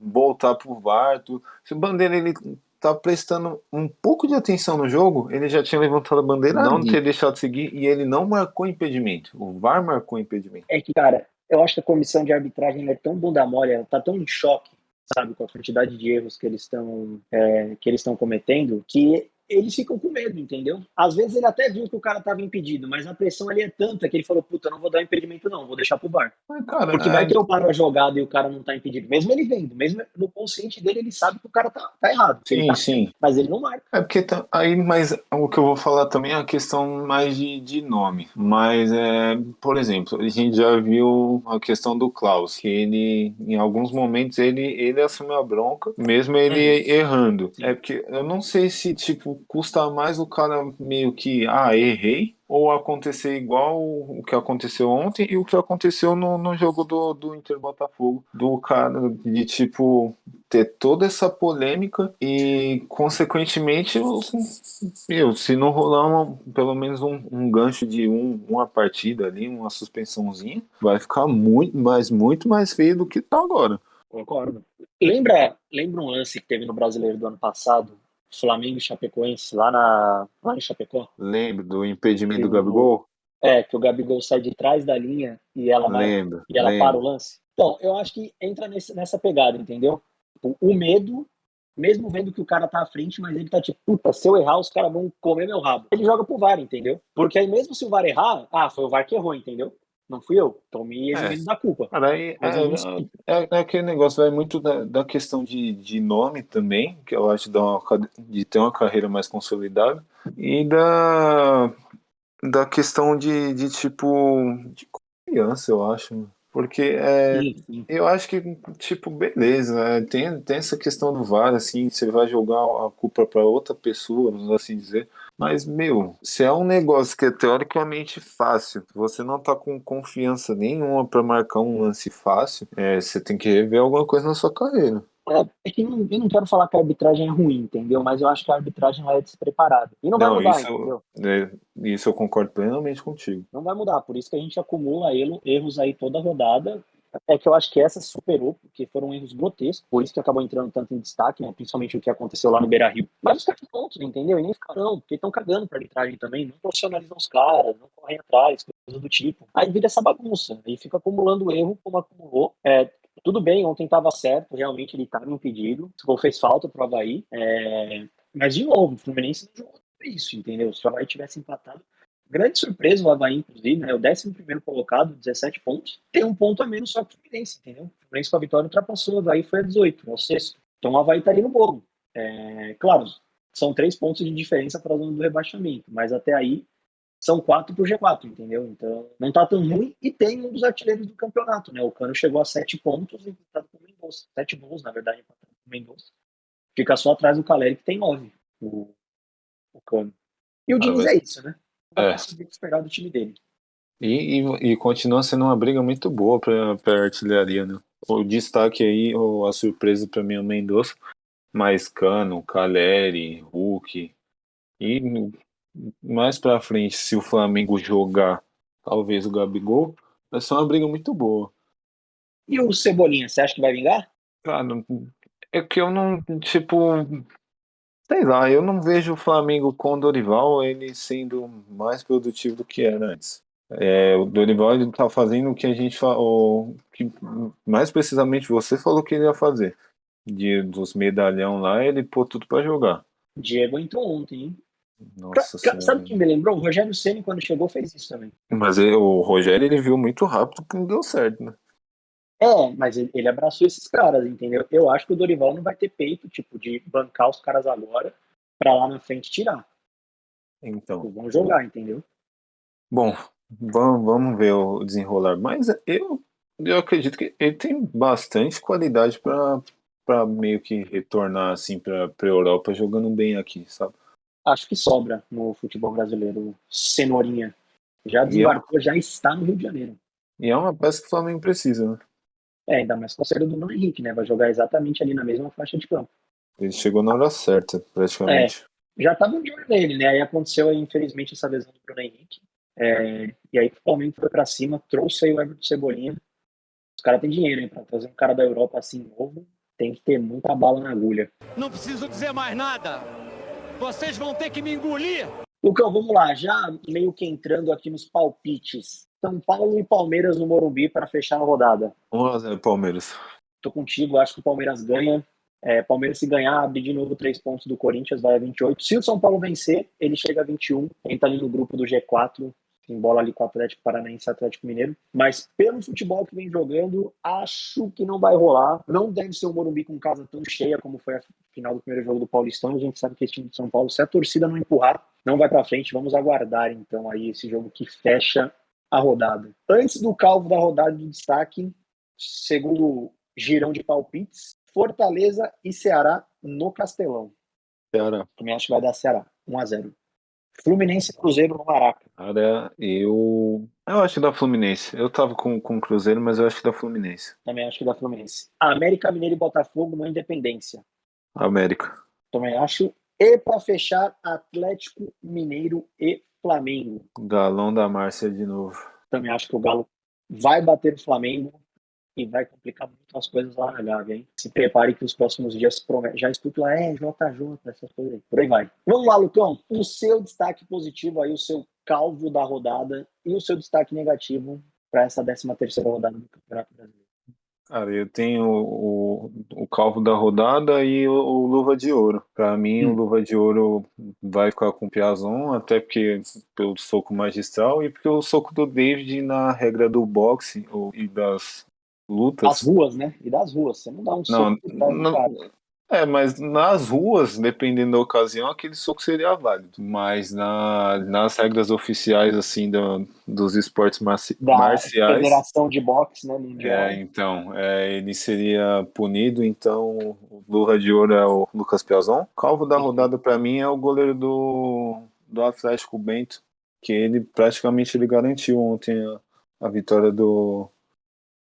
voltar pro VAR. Se o Bandeira ele tá prestando um pouco de atenção no jogo, ele já tinha levantado a bandeira, não ter deixado seguir, e ele não marcou impedimento, o VAR marcou impedimento. É que, cara, eu acho que a comissão de arbitragem é tão bunda mole, ela tá tão em choque, sabe, com a quantidade de erros que eles estão cometendo, que eles ficam com medo, entendeu? Às vezes ele até viu que o cara tava impedido, mas a pressão ali é tanta que ele falou, puta, eu não vou dar impedimento não, vou deixar pro VAR. Porque vai que eu paro a jogada e o cara não tá impedido. Mesmo ele vendo, mesmo no consciente dele, ele sabe que o cara tá errado. Sim. Mas ele não marca. É porque mas o que eu vou falar também é a questão mais de nome. Mas, por exemplo, a gente já viu a questão do Klaus, que ele, em alguns momentos, ele assumiu a bronca, mesmo ele errando. Sim. É porque eu não sei se, custa mais o cara meio que, errei, ou acontecer igual o que aconteceu ontem e o que aconteceu no jogo do Inter Botafogo, do cara de ter toda essa polêmica e consequentemente se não rolar pelo menos um gancho de uma partida ali, uma suspensãozinha, vai ficar muito mais feio do que tá agora. Concordo. Lembra um lance que teve no Brasileiro do ano passado, Flamengo e Chapecoense, lá em Chapecó? Lembro do impedimento do Gabigol? Que o Gabigol sai de trás da linha e ela para o lance. Bom, eu acho que entra nessa pegada, entendeu? O medo, mesmo vendo que o cara tá à frente, mas ele tá tipo, puta, se eu errar, os caras vão comer meu rabo. Ele joga pro VAR, entendeu? Porque aí mesmo se o VAR errar, foi o VAR que errou, entendeu? Não fui eu. Tô me eximindo da culpa. Cara, aí Mas eu não sei. é aquele negócio, vai muito da questão de nome também, que eu acho de ter uma carreira mais consolidada, e da questão de tipo, de confiança, eu acho. Porque Sim. eu acho que, tipo, beleza, tem essa questão do VAR, assim, você vai jogar a culpa para outra pessoa, vamos assim dizer. Mas, meu, se é um negócio que é teoricamente fácil, você não tá com confiança nenhuma para marcar um lance fácil, você tem que rever alguma coisa na sua carreira. É que eu não quero falar que a arbitragem é ruim, entendeu? Mas eu acho que a arbitragem lá é despreparada. E não vai Não, mudar, entendeu? isso eu concordo plenamente contigo. Não vai mudar. Por isso que a gente acumula erros aí toda rodada. É que eu acho que essa superou, porque foram erros grotescos. Por isso que acabou entrando tanto em destaque, né? Principalmente o que aconteceu lá no Beira-Rio. Mas os caras estão pontos, entendeu? E nem ficarão, porque estão cagando pra arbitragem também. Não profissionalizam os caras, não correm atrás, coisas do tipo. Aí vira essa bagunça. Aí fica acumulando erro como acumulou. Tudo bem, ontem estava certo, realmente ele estava impedido. O gol fez falta pro Avaí. Mas, de novo, o Fluminense não jogou tudo isso, entendeu? Se o Avaí tivesse empatado. Grande surpresa o Avaí, inclusive, né? O 11º colocado, 17 pontos. Tem um ponto a menos só que o Fluminense, entendeu? O Fluminense com a vitória ultrapassou, o Avaí foi a 18, é o sexto. Então o Avaí tá ali no bolo. Claro, são 3 pontos de diferença para a zona do rebaixamento, mas até aí são 4 pro G4, entendeu? Então não tá tão ruim e tem um dos artilheiros do campeonato, né? O Cano chegou a 7 pontos empatado com o Mendonça. 7 gols, na verdade, empatado com o Mendonça. Fica só atrás do Caleri, que tem 9, o Cano. E o Diniz é isso, né? Não vai conseguir esperar do time dele. E continua sendo uma briga muito boa para artilharia, né? O destaque aí, ou a surpresa para mim é o Mendonça, mas Cano, Caleri, Hulk. E mais para frente, se o Flamengo jogar, talvez o Gabigol, vai ser uma briga muito boa. E o Cebolinha, você acha que vai vingar? Cara, é que eu não, tipo, sei lá, eu não vejo o Flamengo com o Dorival ele sendo mais produtivo do que era antes. O Dorival ele tá fazendo o que a gente falou, que mais precisamente você falou que ele ia fazer. Dos medalhão lá, ele pôs tudo pra jogar. Diego entrou ontem, hein? Nossa Sabe senhora. quem me lembrou? O Rogério Ceni, quando chegou, fez isso também. Mas o Rogério, ele viu muito rápido que não deu certo, né? Mas ele abraçou esses caras, entendeu? Eu acho que o Dorival não vai ter peito, tipo, de bancar os caras agora pra lá na frente tirar. Então. Vão jogar, entendeu? Bom, vamos ver o desenrolar. Mas eu acredito que ele tem bastante qualidade para meio que retornar assim para a Europa jogando bem aqui, sabe? Acho que sobra no futebol brasileiro. Cenourinha. Já desembarcou, já está no Rio de Janeiro. E é uma peça que o Flamengo precisa, né? Ainda mais com o saída do Bruno Henrique, né? Vai jogar exatamente ali na mesma faixa de campo. Ele chegou na hora certa, praticamente. Já estava de olho nele, né? Aí aconteceu, infelizmente, essa lesão do Bruno Henrique. E aí o Flamengo foi pra cima, trouxe aí o Everton Cebolinha. Os caras têm dinheiro, hein? Pra trazer um cara da Europa assim novo, tem que ter muita bala na agulha. Não preciso dizer mais nada. Vocês vão ter que me engolir. Lucão, vamos lá. Já meio que entrando aqui nos palpites. São Paulo e Palmeiras no Morumbi para fechar a rodada. 1-0 Palmeiras. Tô contigo, acho que o Palmeiras ganha. Palmeiras, se ganhar, abre de novo 3 pontos do Corinthians, vai a 28. Se o São Paulo vencer, ele chega a 21. Entra ali no grupo do G4, embola ali com o Atlético Paranaense e Atlético Mineiro. Mas pelo futebol que vem jogando, acho que não vai rolar. Não deve ser um Morumbi com casa tão cheia como foi a final do primeiro jogo do Paulistão. A gente sabe que esse time de São Paulo, se a torcida não empurrar, não vai para frente. Vamos aguardar, então, aí esse jogo que fecha a rodada. Antes do calvo da rodada de destaque, segundo girão de palpites, Fortaleza e Ceará no Castelão. Ceará. Também acho que vai dar Ceará. 1-0. Fluminense e Cruzeiro no Maraca. Cara, eu acho que dá Fluminense. Eu tava com o Cruzeiro, mas eu acho que dá Fluminense. Também acho que dá Fluminense. América Mineiro e Botafogo no Independência. América. Também acho. E para fechar, Atlético Mineiro e Flamengo. Galão da Márcia de novo. Também acho que o Galo vai bater o Flamengo e vai complicar muito as coisas lá na Gávea, hein? Se prepare que os próximos dias prometem. Já escuto lá, JJ, essas coisas aí. Por aí vai. Vamos lá, Lucão. O seu destaque positivo aí, o seu calvo da rodada e o seu destaque negativo para essa 13ª rodada do Campeonato Brasileiro. Cara, eu tenho o Calvo da Rodada e o Luva de Ouro. Pra mim, o Luva de Ouro vai ficar com o Piazon, até porque pelo soco magistral e porque o soco do David na regra do boxe e das lutas. Das ruas, né? E das ruas. Você não dá um soco por trás do cara. Mas nas ruas, dependendo da ocasião, aquele soco seria válido. Mas nas regras oficiais, assim, dos esportes marciais... Federação de Boxe, né, mundial. Então, ele seria punido. Então, o Luva de Ouro é o Lucas Piazon. Calvo da Rodada, pra mim, é o goleiro do Atlético Bento, que ele praticamente garantiu ontem a vitória do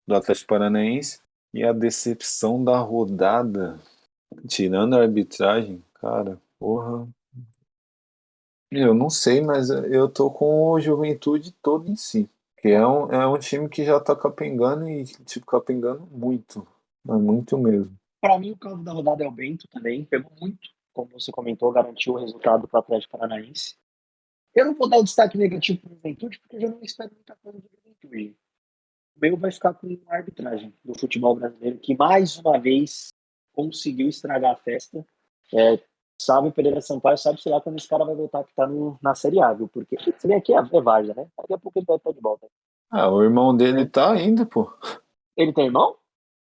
Atlético Paranaense. E a decepção da rodada... Tirando a arbitragem, cara, porra. Eu não sei, mas eu tô com o Juventude todo em si. Que é um time que já tá capengando e, capengando muito. Mas muito mesmo. Pra mim, o Calvo da Rodada é o Bento também. Pegou muito, como você comentou, garantiu o resultado pro Atlético Paranaense. Eu não vou dar o destaque negativo pro Juventude, porque eu já não espero muita coisa do Juventude. O meu vai ficar com a arbitragem do futebol brasileiro, que mais uma vez conseguiu estragar a festa. Sabe o Pereira Sampaio, sabe, sei lá, quando esse cara vai voltar que tá na Série A, viu? Porque você vem aqui é Varja, né? Daqui a pouco ele vai estar de volta. O irmão dele tá ainda, pô. Ele tem irmão?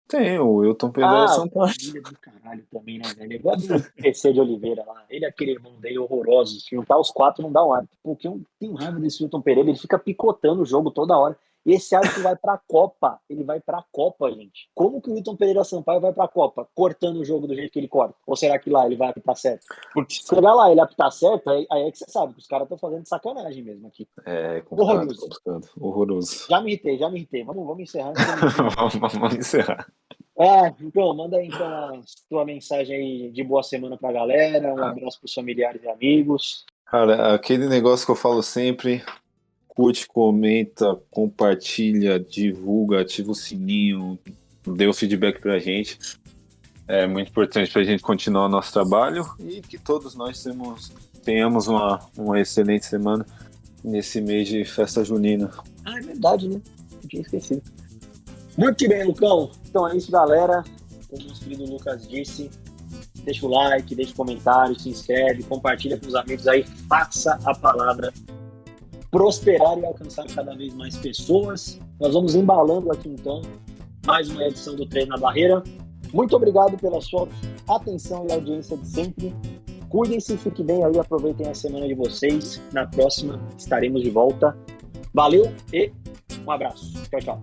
Tem, o Wilton Pereira Sampaio. Filho do caralho também, né, velho? Igual do PC de Oliveira lá. Ele é aquele irmão dele horroroso. Se juntar os 4 não dá um árbitro. Porque eu tenho raiva desse Wilton Pereira, ele fica picotando o jogo toda hora. E esse árbitro vai pra Copa. Ele vai pra Copa, gente. Como que o Wilton Pereira Sampaio vai pra Copa? Cortando o jogo do jeito que ele corta? Ou será que lá ele vai apitar certo? Porque se chegar lá ele apitar certo, aí é que você sabe que os caras estão fazendo sacanagem mesmo aqui. Horroroso. Já me irritei. Vamos encerrar. Vamos encerrar. Então, manda aí então a tua mensagem aí de boa semana pra galera. Um abraço pros familiares e amigos. Cara, aquele negócio que eu falo sempre... Curte, comenta, compartilha, divulga, ativa o sininho, dê o feedback pra gente. É muito importante pra gente continuar o nosso trabalho e que todos nós tenhamos uma excelente semana nesse mês de festa junina. É verdade, né? Não tinha esquecido. Muito bem, Lucão. Então é isso, galera. Como o nosso querido Lucas disse, deixa o like, deixa o comentário, se inscreve, compartilha com os amigos aí, faça a palavra prosperar e alcançar cada vez mais pessoas. Nós vamos embalando aqui então mais uma edição do Treino na Barreira. Muito obrigado pela sua atenção e audiência de sempre. Cuidem-se, fiquem bem aí, aproveitem a semana de vocês. Na próxima estaremos de volta. Valeu e um abraço. Tchau, tchau.